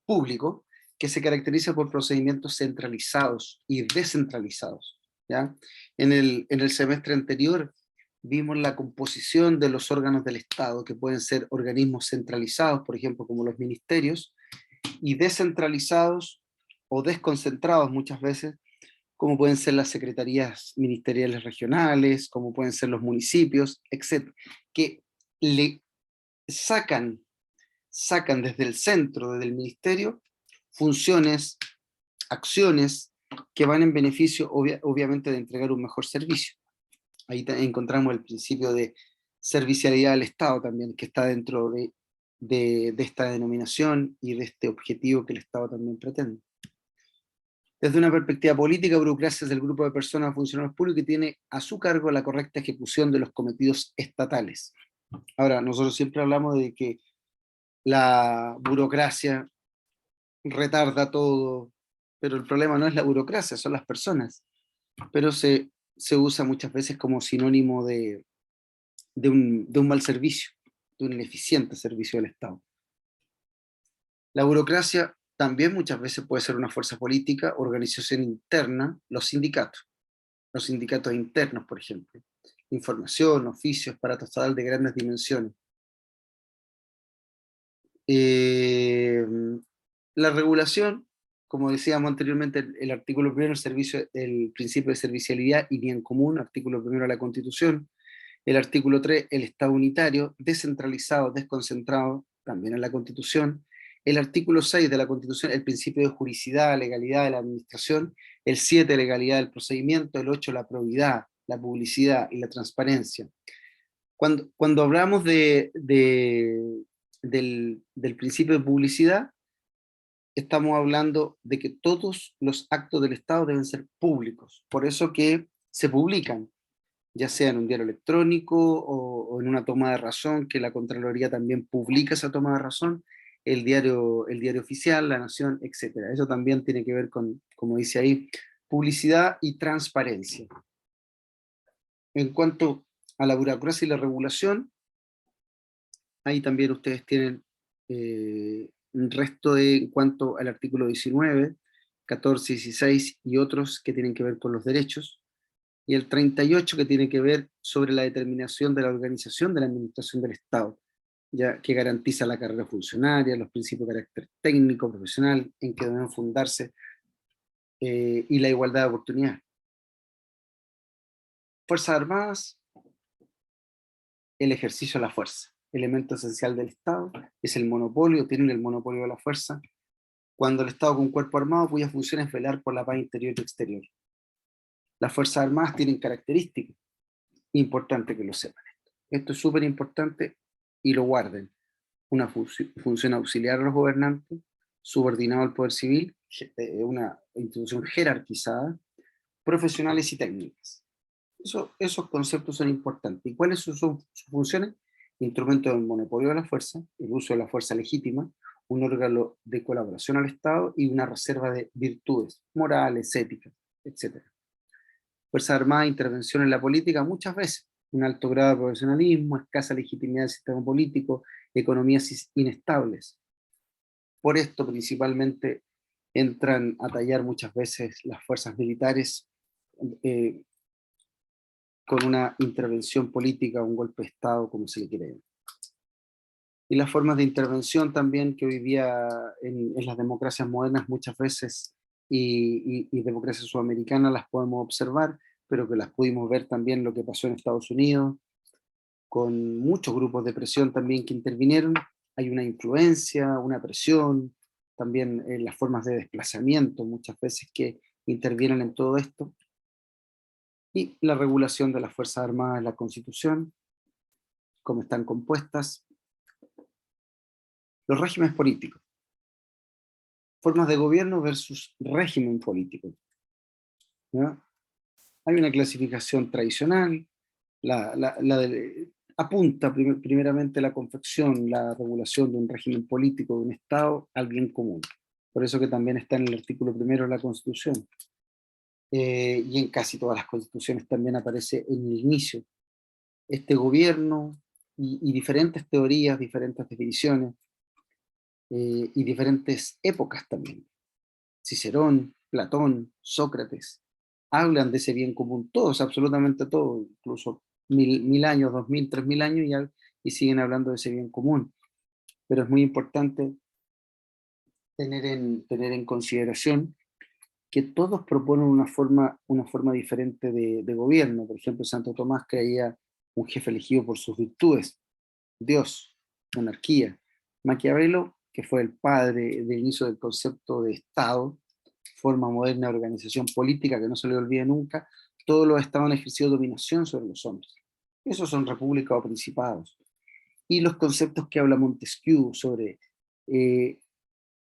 público que se caracteriza por procedimientos centralizados y descentralizados. ¿Ya? En el semestre anterior vimos la composición de los órganos del Estado, que pueden ser organismos centralizados, por ejemplo, como los ministerios, y descentralizados o desconcentrados muchas veces, como pueden ser las secretarías ministeriales regionales, como pueden ser los municipios, etc., que le sacan desde el centro, desde el ministerio, funciones, acciones que van en beneficio, obviamente, de entregar un mejor servicio. Ahí encontramos el principio de servicialidad del Estado también, que está dentro de esta denominación y de este objetivo que el Estado también pretende. Desde una perspectiva política, burocracia es el grupo de personas o funcionarios públicos que tiene a su cargo la correcta ejecución de los cometidos estatales. Ahora, nosotros siempre hablamos de que la burocracia retarda todo, pero el problema no es la burocracia, son las personas. Pero se usa muchas veces como sinónimo de un mal servicio, de un ineficiente servicio del Estado. La burocracia también muchas veces puede ser una fuerza política, organización interna, los sindicatos internos, por ejemplo, información, oficios, aparato estatal de grandes dimensiones. La regulación, como decíamos anteriormente, el artículo primero, el principio de servicialidad y bien común, artículo primero de la Constitución. El artículo 3, el Estado unitario, descentralizado, desconcentrado, también en la Constitución. El artículo 6 de la Constitución, el principio de juridicidad, legalidad de la administración. El 7, legalidad del procedimiento. El 8, la probidad, la publicidad y la transparencia. Cuando hablamos del principio de publicidad, estamos hablando de que todos los actos del Estado deben ser públicos. Por eso que se publican, ya sea en un diario electrónico o en una toma de razón, que la Contraloría también publica esa toma de razón, el diario oficial, La Nación, etc. Eso también tiene que ver con, como dice ahí, publicidad y transparencia. En cuanto a la burocracia y la regulación, ahí también ustedes tienen un resto en cuanto al artículo 19, 14, 16 y otros que tienen que ver con los derechos, y el 38 que tiene que ver sobre la determinación de la organización de la administración del Estado, ya que garantiza la carrera funcionaria, los principios de carácter técnico, profesional, en que deben fundarse, y la igualdad de oportunidades. Fuerzas Armadas, el ejercicio de la fuerza, elemento esencial del Estado, es el monopolio, tienen el monopolio de la fuerza, cuando el Estado con cuerpo armado cuya función es velar por la paz interior y exterior. Las Fuerzas Armadas tienen características, importante que lo sepan. Esto es súper importante y lo guarden. Una función auxiliar a los gobernantes, subordinado al poder civil, una institución jerarquizada, profesionales y técnicas. Esos conceptos son importantes. ¿Y cuáles son sus funciones? Instrumento del monopolio de la fuerza, el uso de la fuerza legítima, un órgano de colaboración al Estado y una reserva de virtudes morales, éticas, etc. Fuerza Armada, intervención en la política muchas veces, un alto grado de profesionalismo, escasa legitimidad del sistema político, economías inestables. Por esto principalmente entran a tallar muchas veces las fuerzas militares con una intervención política, un golpe de Estado, como se le quiere llamar. Y las formas de intervención también que hoy día en las democracias modernas muchas veces y democracias sudamericanas las podemos observar, pero que las pudimos ver también lo que pasó en Estados Unidos, con muchos grupos de presión también que intervinieron. Hay una influencia, una presión, también en las formas de desplazamiento muchas veces que intervienen en todo esto, y la regulación de las Fuerzas Armadas en la Constitución, cómo están compuestas, los regímenes políticos, formas de gobierno versus régimen político, ¿ya? Hay una clasificación tradicional, apunta primeramente la confección, la regulación de un régimen político de un Estado al bien común. Por eso que también está en el artículo primero de la Constitución. Y en casi todas las constituciones también aparece en el inicio este gobierno y diferentes teorías, diferentes definiciones y diferentes épocas también. Cicerón, Platón, Sócrates, hablan de ese bien común, todos, absolutamente todos, incluso mil años, 2000, 3000 años y siguen hablando de ese bien común. Pero es muy importante tener en consideración que todos proponen una forma diferente de gobierno. Por ejemplo, Santo Tomás creía un jefe elegido por sus virtudes, Dios, monarquía. Maquiavelo, que fue el padre del inicio del concepto de Estado, forma moderna de organización política que no se le olvide nunca, todos los estados han ejercido dominación sobre los hombres. Esos son repúblicas o principados. Y los conceptos que habla Montesquieu sobre eh,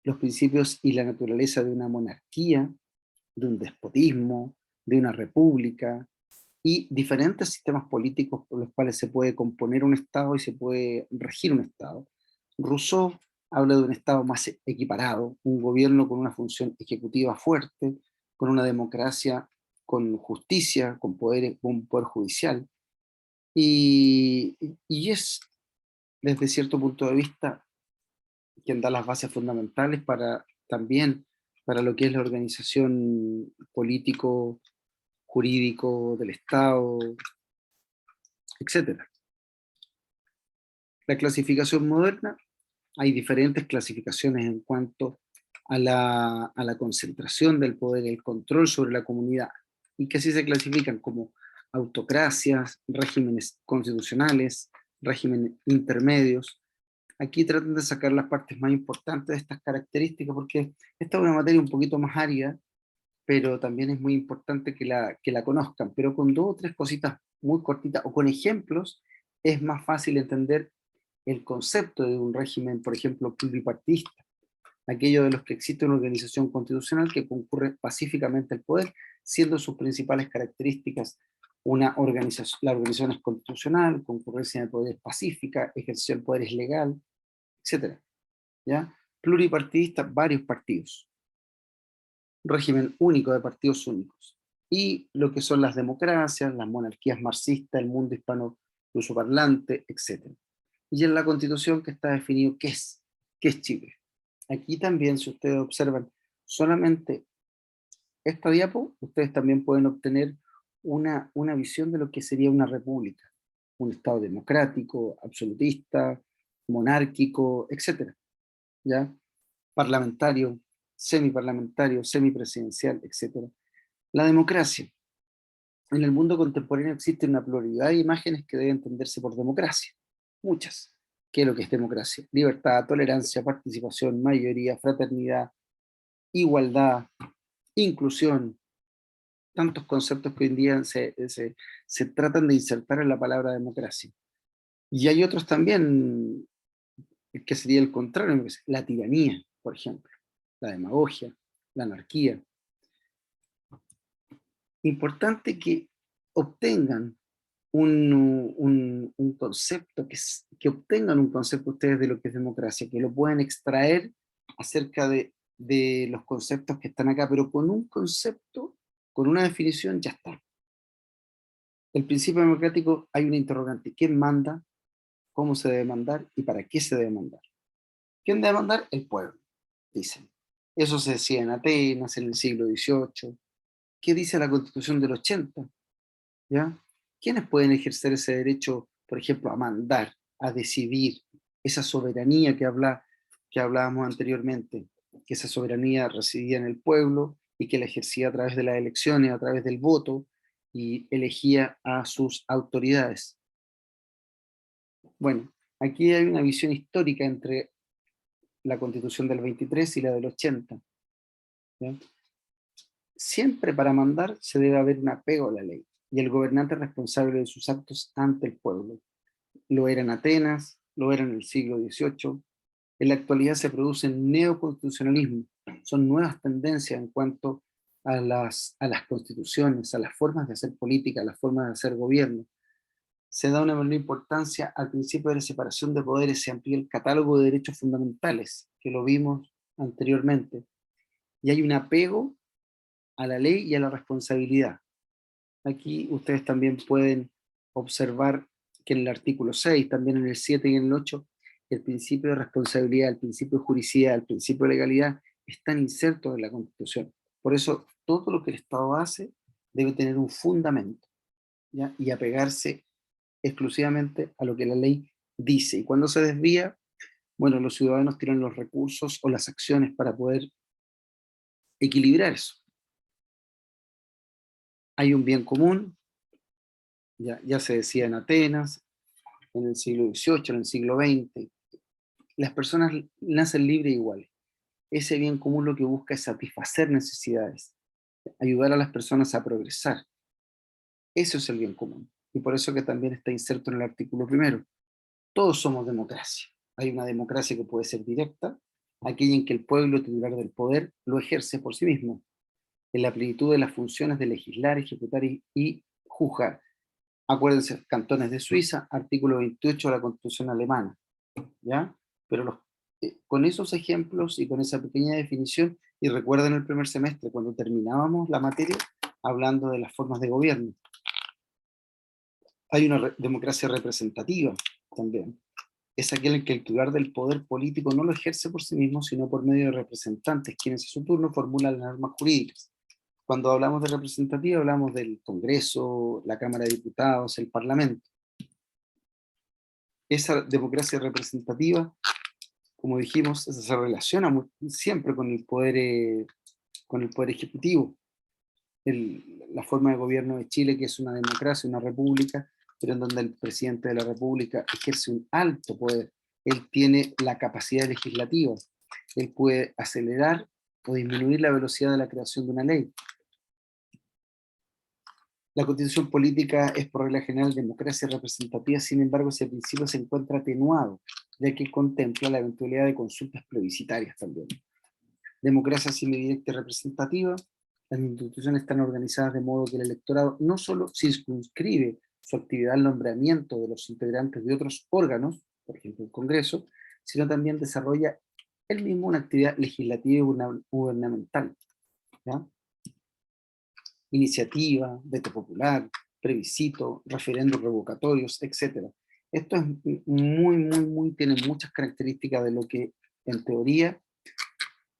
los principios y la naturaleza de una monarquía, de un despotismo, de una república, y diferentes sistemas políticos por los cuales se puede componer un Estado y se puede regir un Estado. Rousseau habla de un Estado más equiparado, un gobierno con una función ejecutiva fuerte, con una democracia con justicia, con un poder judicial, y es, desde cierto punto de vista, quien da las bases fundamentales para también para lo que es la organización político, jurídico del Estado, etcétera. La clasificación moderna, hay diferentes clasificaciones en cuanto a la concentración del poder y el control sobre la comunidad, y que así se clasifican como autocracias, regímenes constitucionales, regímenes intermedios. Aquí tratan de sacar las partes más importantes de estas características, porque esta es una materia un poquito más árida, pero también es muy importante que la conozcan, pero con dos o tres cositas muy cortitas o con ejemplos es más fácil entender el concepto de un régimen, por ejemplo, pluripartidista, aquello de los que existe una organización constitucional que concurre pacíficamente al poder, siendo sus principales características la organización es constitucional, concurrencia de poder pacífica, ejercicio del poder es legal, etcétera. ¿Ya? Pluripartidista, varios partidos, régimen único de partidos únicos, y lo que son las democracias, las monarquías marxistas, el mundo hispano lusoparlante, etc. Y en la Constitución que está definido qué es Chile. Aquí también, si ustedes observan solamente esta diapo, ustedes también pueden obtener una visión de lo que sería una república, un Estado democrático, absolutista, monárquico, etc. ¿Ya? Parlamentario, semiparlamentario, semipresidencial, etc. La democracia. En el mundo contemporáneo existe una pluralidad de imágenes que deben entenderse por democracia. Muchas. ¿Qué es lo que es democracia? Libertad, tolerancia, participación, mayoría, fraternidad, igualdad, inclusión. Tantos conceptos que hoy en día se tratan de insertar en la palabra democracia. Y hay otros también que sería el contrario, la tiranía, por ejemplo, la demagogia, la anarquía. Importante que obtengan un concepto, que obtengan un concepto ustedes de lo que es democracia, que lo puedan extraer acerca de los conceptos que están acá, pero con un concepto, con una definición, ya está. El principio democrático hay una interrogante: ¿quién manda? ¿Cómo se debe mandar? ¿Y para qué se debe mandar? ¿Quién debe mandar? El pueblo, dicen. Eso se decía en Atenas, en el siglo XVIII. ¿Qué dice la Constitución del 80? ¿Ya? ¿Quiénes pueden ejercer ese derecho, por ejemplo, a mandar, a decidir, esa soberanía que hablábamos anteriormente, que esa soberanía residía en el pueblo y que la ejercía a través de las elecciones, a través del voto, y elegía a sus autoridades? Bueno, aquí hay una visión histórica entre la Constitución del 23 y la del 80. ¿Ya? Siempre para mandar se debe haber un apego a la ley, y el gobernante es responsable de sus actos ante el pueblo. Lo era en Atenas, lo era en el siglo XVIII. En la actualidad se produce neoconstitucionalismo. Son nuevas tendencias en cuanto a las constituciones, a las formas de hacer política, a las formas de hacer gobierno. Se da una menor importancia al principio de la separación de poderes, se amplía el catálogo de derechos fundamentales, que lo vimos anteriormente, y hay un apego a la ley y a la responsabilidad. Aquí ustedes también pueden observar que en el artículo 6, también en el 7 y en el 8, el principio de responsabilidad, el principio de juridicidad, el principio de legalidad están insertos en la Constitución. Por eso, todo lo que el Estado hace debe tener un fundamento, ¿ya? Y apegarse exclusivamente a lo que la ley dice. Y cuando se desvía, bueno, los ciudadanos tienen los recursos o las acciones para poder equilibrar eso. Hay un bien común, ya se decía en Atenas, en el siglo XVIII, en el siglo XX. Las personas nacen libres e iguales. Ese bien común lo que busca es satisfacer necesidades, ayudar a las personas a progresar. Eso es el bien común. Y por eso que también está inserto en el artículo primero. Todos somos democracia. Hay una democracia que puede ser directa, aquella en que el pueblo titular del poder lo ejerce por sí mismo, en la plenitud de las funciones de legislar, ejecutar y juzgar. Acuérdense, cantones de Suiza, artículo 28 de la Constitución alemana, ¿ya? Pero con esos ejemplos y con esa pequeña definición, y recuerden el primer semestre, cuando terminábamos la materia, hablando de las formas de gobierno. Hay una democracia representativa también. Es aquel en que el titular del poder político no lo ejerce por sí mismo, sino por medio de representantes, quienes a su turno formulan las normas jurídicas. Cuando hablamos de representativa, hablamos del Congreso, la Cámara de Diputados, el Parlamento. Esa democracia representativa, como dijimos, se relaciona siempre con el poder ejecutivo. La forma de gobierno de Chile, que es una democracia, una república, pero en donde el presidente de la república ejerce un alto poder. Él tiene la capacidad legislativa, él puede acelerar o disminuir la velocidad de la creación de una ley. La constitución política es por regla general democracia representativa, sin embargo ese principio se encuentra atenuado, ya que contempla la eventualidad de consultas plebiscitarias también. Democracia semidirecta y representativa, las instituciones están organizadas de modo que el electorado no solo circunscribe su actividad al nombramiento de los integrantes de otros órganos, por ejemplo el Congreso, sino también desarrolla él mismo una actividad legislativa y gubernamental, ¿ya? Iniciativa, veto popular, plebiscito, referendos revocatorios, etc. Esto es tiene muchas características de lo que en teoría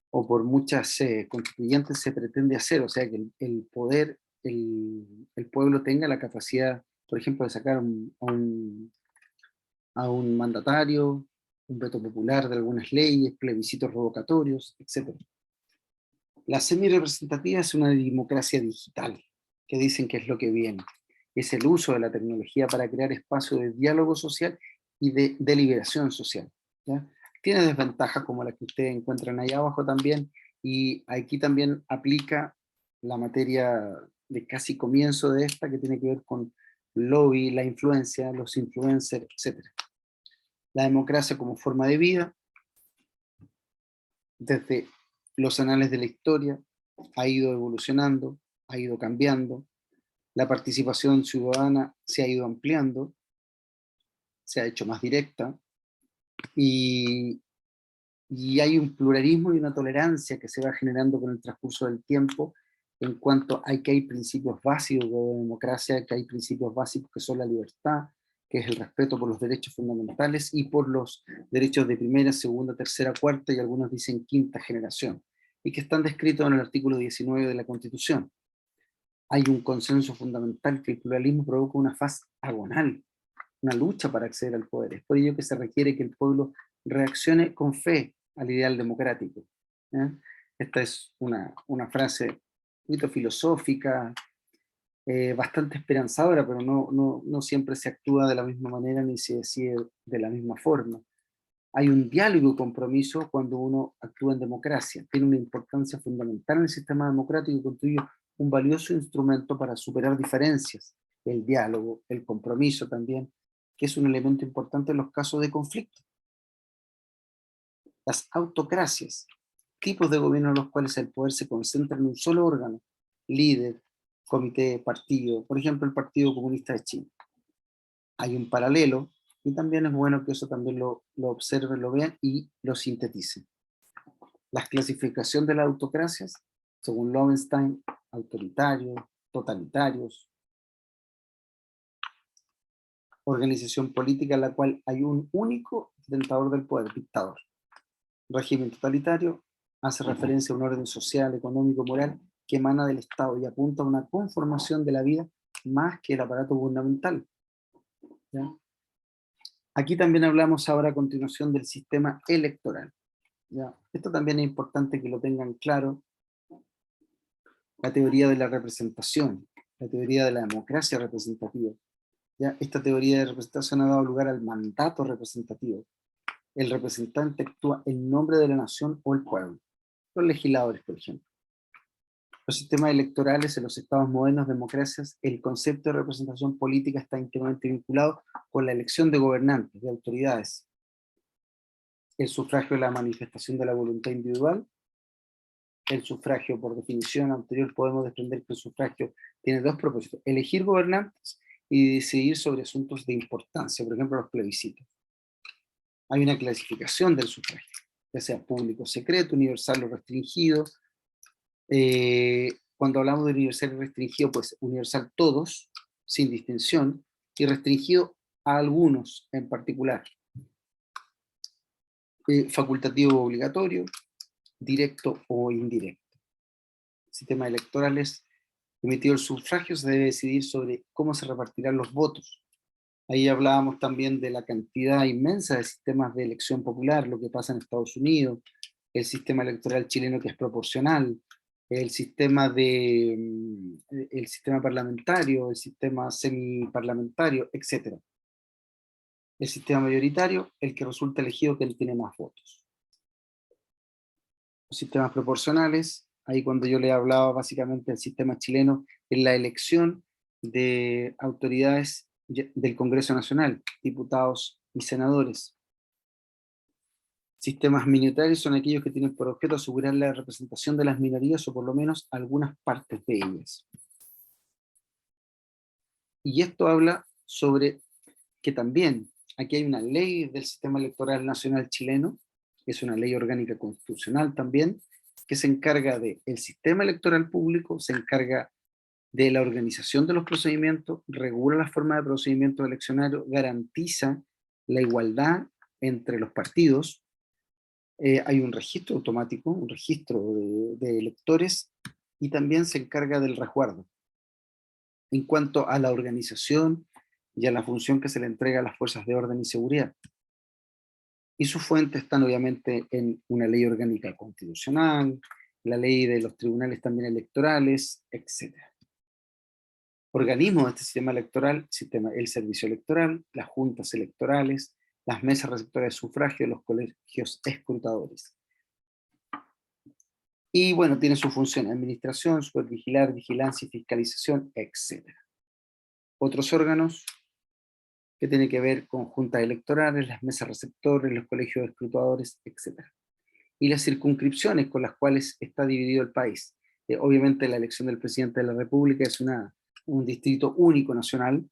o por muchas constituyentes se pretende hacer, o sea que el poder, el pueblo tenga la capacidad, por ejemplo, de sacar a un mandatario, un veto popular de algunas leyes, plebiscitos revocatorios, etc. La semi-representativa es una democracia digital, que dicen que es lo que viene. Es el uso de la tecnología para crear espacios de diálogo social y de deliberación social, ¿ya? Tiene desventajas como las que ustedes encuentran ahí abajo también, y aquí también aplica la materia de casi comienzo de esta, que tiene que ver con lobby, la influencia, los influencers, etc. La democracia como forma de vida, desde los anales de la historia, ha ido evolucionando, ha ido cambiando, la participación ciudadana se ha ido ampliando, se ha hecho más directa, y, y hay un pluralismo y una tolerancia que se va generando con el transcurso del tiempo en cuanto a que hay principios básicos de democracia, que hay principios básicos que son la libertad, que es el respeto por los derechos fundamentales y por los derechos de primera, segunda, tercera, cuarta y algunos dicen quinta generación, y que están descritos en el artículo 19 de la Constitución. Hay un consenso fundamental que el pluralismo provoca una faz agonal, una lucha para acceder al poder. Es por ello que se requiere que el pueblo reaccione con fe al ideal democrático. ¿Eh? Esta es una frase un poquito filosófica, bastante esperanzadora, pero no siempre se actúa de la misma manera ni se decide de la misma forma. Hay un diálogo y compromiso cuando uno actúa en democracia. Tiene una importancia fundamental en el sistema democrático y constituye un valioso instrumento para superar diferencias. El diálogo, el compromiso también, que es un elemento importante en los casos de conflicto. Las autocracias, tipos de gobierno en los cuales el poder se concentra en un solo órgano, líder, comité, partido, por ejemplo el Partido Comunista de China. Hay un paralelo y también es bueno que eso también lo observen, lo vean y lo sinteticen. La clasificación de las autocracias, según Lowenstein, autoritarios, totalitarios, organización política en la cual hay un único detentador del poder, dictador. Régimen totalitario hace referencia a un orden social, económico, moral que emana del Estado y apunta a una conformación de la vida más que el aparato gubernamental. ¿Ya? Aquí también hablamos ahora a continuación del sistema electoral. ¿Ya? Esto también es importante que lo tengan claro. La teoría de la representación, la teoría de la democracia representativa. ¿Ya? Esta teoría de representación ha dado lugar al mandato representativo. El representante actúa en nombre de la nación o el pueblo. Los legisladores, por ejemplo. Los sistemas electorales en los estados modernos democracias, el concepto de representación política está íntimamente vinculado con la elección de gobernantes, de autoridades. El sufragio es la manifestación de la voluntad individual. El sufragio, por definición anterior, podemos desprender que el sufragio tiene dos propósitos: elegir gobernantes y decidir sobre asuntos de importancia, por ejemplo, los plebiscitos. Hay una clasificación del sufragio, ya sea público, secreto, universal o restringido. Cuando hablamos de universal y restringido, pues universal todos, sin distinción, y restringido a algunos en particular. Facultativo o obligatorio, directo o indirecto. Sistemas electorales, emitido el sufragio, se debe decidir sobre cómo se repartirán los votos. Ahí hablábamos también de la cantidad inmensa de sistemas de elección popular, lo que pasa en Estados Unidos, el sistema electoral chileno que es proporcional, el sistema parlamentario, el sistema semiparlamentario, etc. El sistema mayoritario, el que resulta elegido que él tiene más votos. Los sistemas proporcionales, ahí cuando yo le hablaba básicamente del sistema chileno, en la elección de autoridades del Congreso Nacional, diputados y senadores. Sistemas minoritarios son aquellos que tienen por objeto asegurar la representación de las minorías o por lo menos algunas partes de ellas. Y esto habla sobre que también aquí hay una ley del sistema electoral nacional chileno, que es una ley orgánica constitucional también, que se encarga del sistema electoral público, se encarga de la organización de los procedimientos, regula la forma de procedimiento eleccionario, garantiza la igualdad entre los partidos. Hay un registro automático, un registro de electores, y también se encarga del resguardo. En cuanto a la organización y a la función que se le entrega a las fuerzas de orden y seguridad. Y sus fuentes están obviamente en una ley orgánica constitucional, la ley de los tribunales también electorales, etc. Organismos de este sistema electoral, el servicio electoral, las juntas electorales, las mesas receptoras de sufragio, los colegios escrutadores. Y bueno, tiene su función: administración, supervigilar, vigilancia y fiscalización, etc. Otros órganos que tienen que ver con juntas electorales, las mesas receptores, los colegios escrutadores, etc. Y las circunscripciones con las cuales está dividido el país. Obviamente la elección del presidente de la República es un distrito único nacional.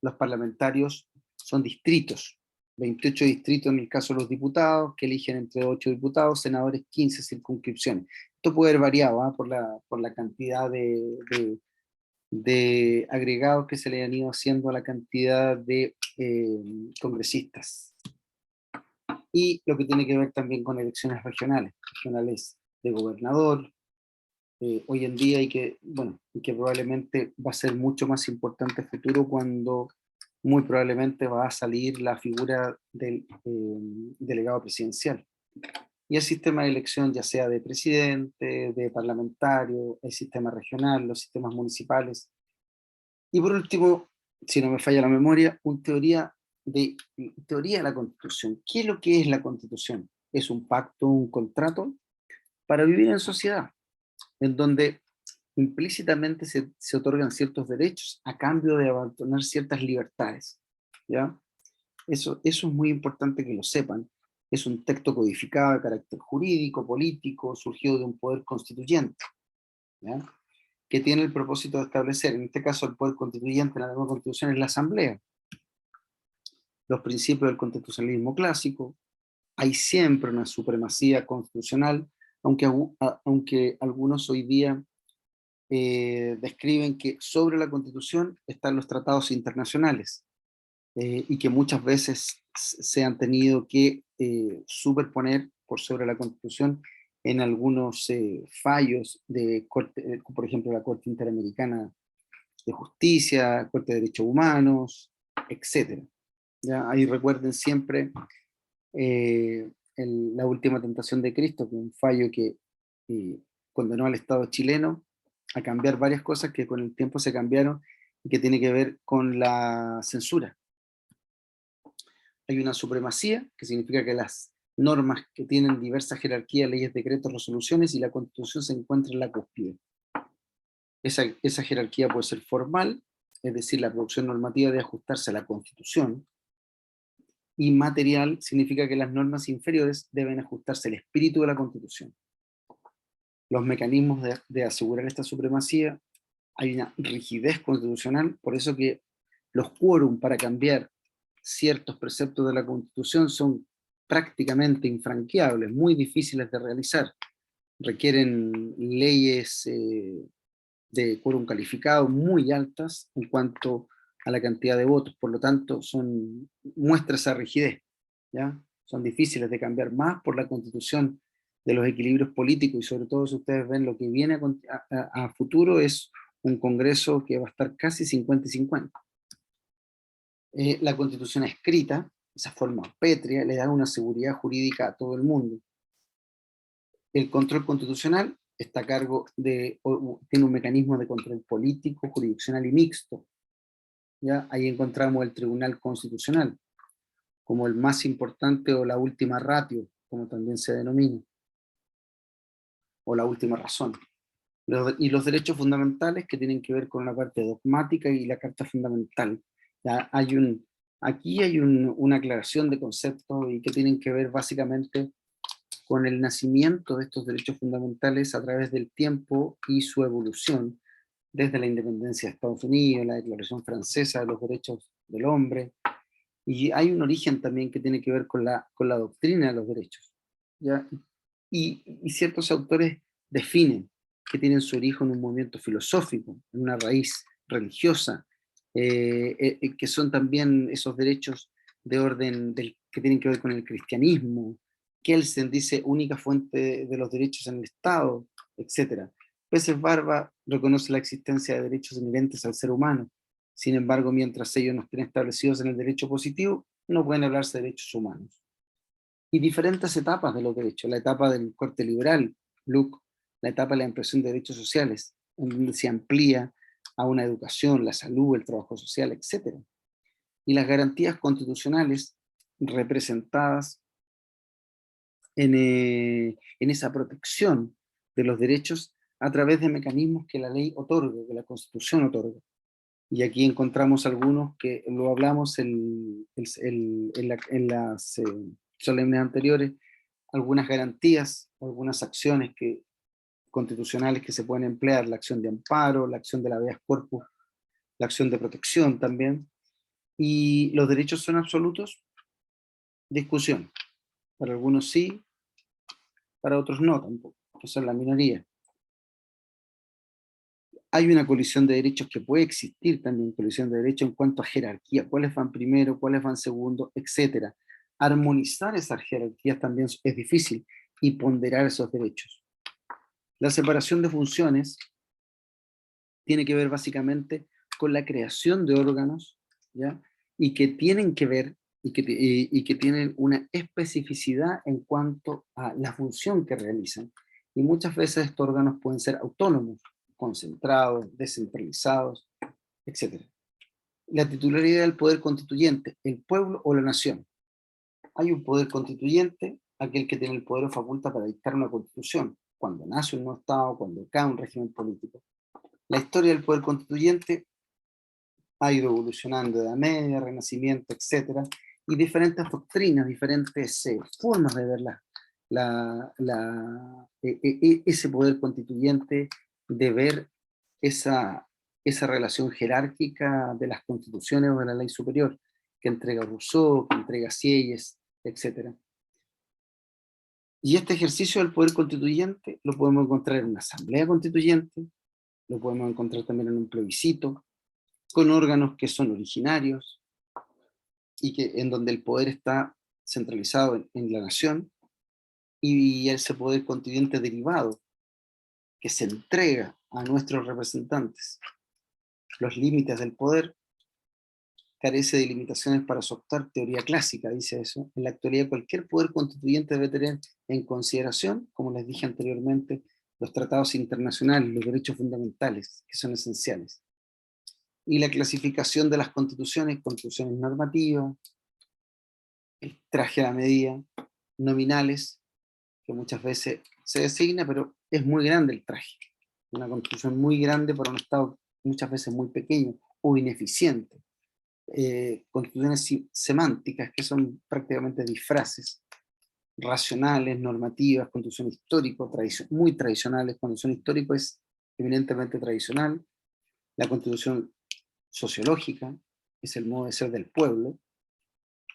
Los parlamentarios son distritos, 28 distritos en el caso de los diputados, que eligen entre 8 diputados, senadores, 15 circunscripciones. Esto puede haber variado por la cantidad de agregados que se le han ido haciendo a la cantidad de congresistas. Y lo que tiene que ver también con elecciones regionales de gobernador, hoy en día, y que probablemente va a ser mucho más importante en el futuro, cuando muy probablemente va a salir la figura del delegado presidencial. Y el sistema de elección, ya sea de presidente, de parlamentario, el sistema regional, los sistemas municipales, Y por último, si no me falla la memoria, teoría de la Constitución. ¿Qué es lo que es la Constitución? Es un pacto, un contrato para vivir en sociedad, en donde implícitamente se otorgan ciertos derechos a cambio de abandonar ciertas libertades. ¿Ya? Eso es muy importante que lo sepan. Es un texto codificado de carácter jurídico, político, surgido de un poder constituyente, ¿ya? Que tiene el propósito de establecer, en este caso el poder constituyente en la nueva constitución es la asamblea, los principios del constitucionalismo clásico. Hay siempre una supremacía constitucional, aunque algunos hoy día describen que sobre la constitución están los tratados internacionales, y que muchas veces se han tenido que superponer por sobre la Constitución en algunos fallos de corte, por ejemplo, la Corte Interamericana de Justicia, Corte de Derechos Humanos, etcétera. ¿Ya? Ahí recuerden siempre la última tentación de Cristo, que es un fallo que eh, condenó al Estado chileno a cambiar varias cosas que con el tiempo se cambiaron y que tiene que ver con la censura. Hay una supremacía, que significa que las normas que tienen diversas jerarquías, leyes, decretos, resoluciones, y la Constitución se encuentra en la cúspide. Esa jerarquía puede ser formal, es decir, la producción normativa debe ajustarse a la Constitución, y material significa que las normas inferiores deben ajustarse al espíritu de la Constitución. Los mecanismos de asegurar esta supremacía, hay una rigidez constitucional, por eso que los quórum para cambiar ciertos preceptos de la Constitución son prácticamente infranqueables, muy difíciles de realizar. Requieren leyes de quórum calificado muy altas en cuanto a la cantidad de votos, por lo tanto muestra esa rigidez, ¿ya? Son difíciles de cambiar más por la Constitución de los equilibrios políticos, y sobre todo si ustedes ven lo que viene a futuro es un Congreso que va a estar casi 50 y 50. La Constitución escrita, esa forma pétrea, le da una seguridad jurídica a todo el mundo. El control constitucional está a cargo tiene un mecanismo de control político, jurisdiccional y mixto. ¿Ya? Ahí encontramos el Tribunal Constitucional, como el más importante o la última ratio, como también se denomina, o la última razón. Y los derechos fundamentales, que tienen que ver con la parte dogmática y la Carta Fundamental. ¿Ya? Aquí hay una aclaración de conceptos y que tienen que ver básicamente con el nacimiento de estos derechos fundamentales a través del tiempo y su evolución, desde la independencia de Estados Unidos, la Declaración Francesa de los Derechos del Hombre, y hay un origen también que tiene que ver con la doctrina de los derechos, ¿ya? Y ciertos autores definen que tienen su origen en un movimiento filosófico, en una raíz religiosa, que son también esos derechos de orden que tienen que ver con el cristianismo. Kelsen dice única fuente de los derechos en el Estado, etc. Peces Barba reconoce la existencia de derechos inherentes al ser humano. Sin embargo, mientras ellos no estén establecidos en el derecho positivo, no pueden hablarse de derechos humanos. Y diferentes etapas de los derechos: la etapa del corte liberal, Luke; la etapa de la impresión de derechos sociales, en donde se amplía a una educación, la salud, el trabajo social, etc. Y las garantías constitucionales representadas en esa protección de los derechos a través de mecanismos que la ley otorga, que la Constitución otorga. Y aquí encontramos algunos que lo hablamos en las solemnes anteriores, algunas garantías, algunas acciones constitucionales que se pueden emplear: la acción de amparo, la acción de la habeas corpus, la acción de protección también. ¿Y los derechos son absolutos? Discusión. Para algunos sí, para otros no tampoco, que son la minoría. Hay una colisión de derechos que puede existir también, colisión de derechos en cuanto a jerarquía, cuáles van primero, cuáles van segundo, etc. Armonizar esas jerarquías también es difícil, y ponderar esos derechos. La separación de funciones tiene que ver básicamente con la creación de órganos, ¿ya? Y que tienen que ver y que tienen una especificidad en cuanto a la función que realizan. Y muchas veces estos órganos pueden ser autónomos, concentrados, descentralizados, etc. La titularidad del poder constituyente, el pueblo o la nación. Hay un poder constituyente, aquel que tiene el poder o facultad para dictar una constitución, cuando nace un nuevo Estado, cuando cae un régimen político. La historia del poder constituyente ha ido evolucionando de la media, renacimiento, etcétera, y diferentes doctrinas, diferentes formas de ver ese poder constituyente, de ver esa relación jerárquica de las constituciones o de la ley superior, que entrega Rousseau, que entrega Sieyes, etcétera. Y este ejercicio del poder constituyente lo podemos encontrar en una asamblea constituyente, lo podemos encontrar también en un plebiscito, con órganos que son originarios y que, en donde el poder está centralizado en la nación, y ese poder constituyente derivado que se entrega a nuestros representantes. Los límites del poder carece de limitaciones para soltar teoría clásica, dice eso. En la actualidad cualquier poder constituyente debe tener en consideración, como les dije anteriormente, los tratados internacionales, los derechos fundamentales, que son esenciales. Y la clasificación de las constituciones normativas, el traje a la medida, nominales, que muchas veces se designa, pero es muy grande el traje. Una constitución muy grande para un Estado muchas veces muy pequeño o ineficiente. Constituciones semánticas, que son prácticamente disfraces, racionales, normativas, constitución histórico, muy tradicionales. Constitución histórico es eminentemente tradicional. La constitución sociológica es el modo de ser del pueblo,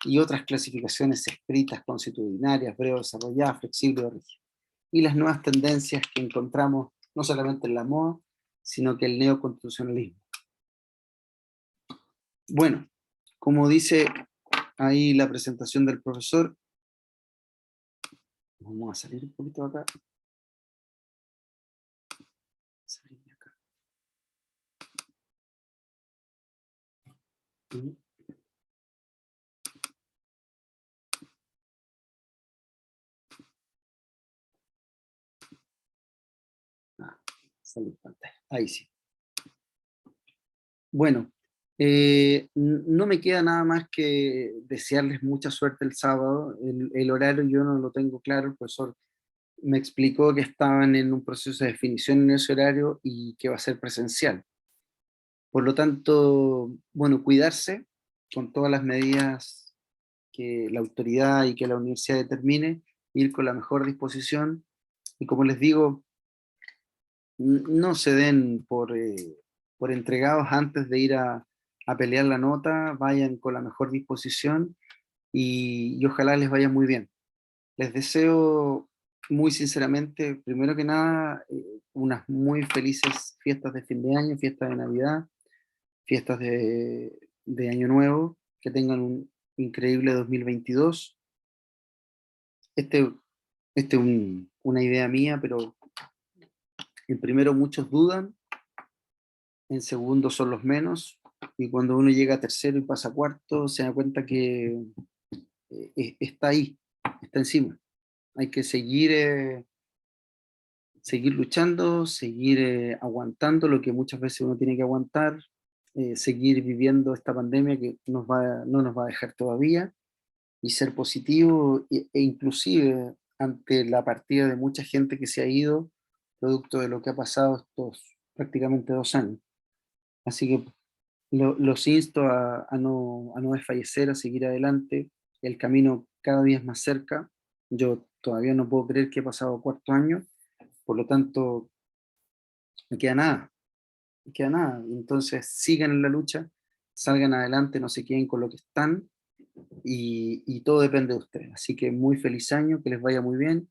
y otras clasificaciones escritas, constitucionarias, breve, desarrolladas, flexibles o rígidas. Y las nuevas tendencias que encontramos no solamente en la moda, sino que el neoconstitucionalismo. Bueno, como dice ahí la presentación del profesor, vamos a salir un poquito de acá. Salir de acá. Ah, salir pantalla. Ahí sí. Bueno, no me queda nada más que desearles mucha suerte el sábado. El horario yo no lo tengo claro, el profesor me explicó que estaban en un proceso de definición en ese horario y que va a ser presencial. Por lo tanto, bueno, cuidarse con todas las medidas que la autoridad y que la universidad determine, ir con la mejor disposición, y como les digo, no se den por entregados antes de ir a pelear la nota, vayan con la mejor disposición, y ojalá les vaya muy bien. Les deseo muy sinceramente, primero que nada, unas muy felices fiestas de fin de año, fiestas de Navidad, fiestas de Año Nuevo, que tengan un increíble 2022. Este, este es una idea mía, pero en primero muchos dudan, en segundo son los menos, y cuando uno llega a tercero y pasa a cuarto, se da cuenta que está ahí, está encima. Hay que seguir luchando, seguir aguantando lo que muchas veces uno tiene que aguantar, seguir viviendo esta pandemia que no nos va a dejar todavía, y ser positivo, e inclusive ante la partida de mucha gente que se ha ido, producto de lo que ha pasado estos prácticamente 2 años. Así que los insto a no desfallecer, a seguir adelante. El camino cada día es más cerca. Yo todavía no puedo creer que he pasado 4 años, por lo tanto, me queda nada, me queda nada. Entonces, sigan en la lucha, salgan adelante, no se queden con lo que están, y todo depende de ustedes. Así que muy feliz año, que les vaya muy bien,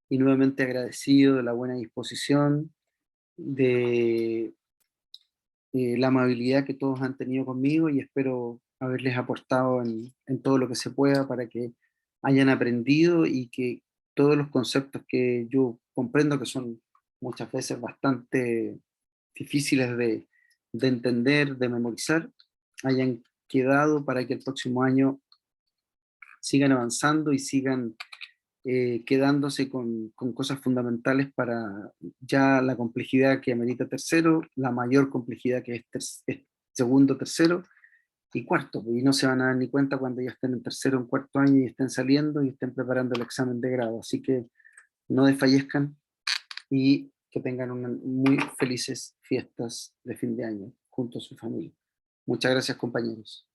y nuevamente agradecido de la buena disposición, de la amabilidad que todos han tenido conmigo, y espero haberles aportado en todo lo que se pueda para que hayan aprendido, y que todos los conceptos que yo comprendo, que son muchas veces bastante difíciles de entender, de memorizar, hayan quedado para que el próximo año sigan avanzando y sigan quedándose con cosas fundamentales para ya la complejidad que amerita tercero, la mayor complejidad que es segundo, tercero y cuarto, y no se van a dar ni cuenta cuando ya estén en tercero, en cuarto año y estén saliendo y estén preparando el examen de grado. Así que no desfallezcan y que tengan unas muy felices fiestas de fin de año junto a su familia. Muchas gracias, compañeros.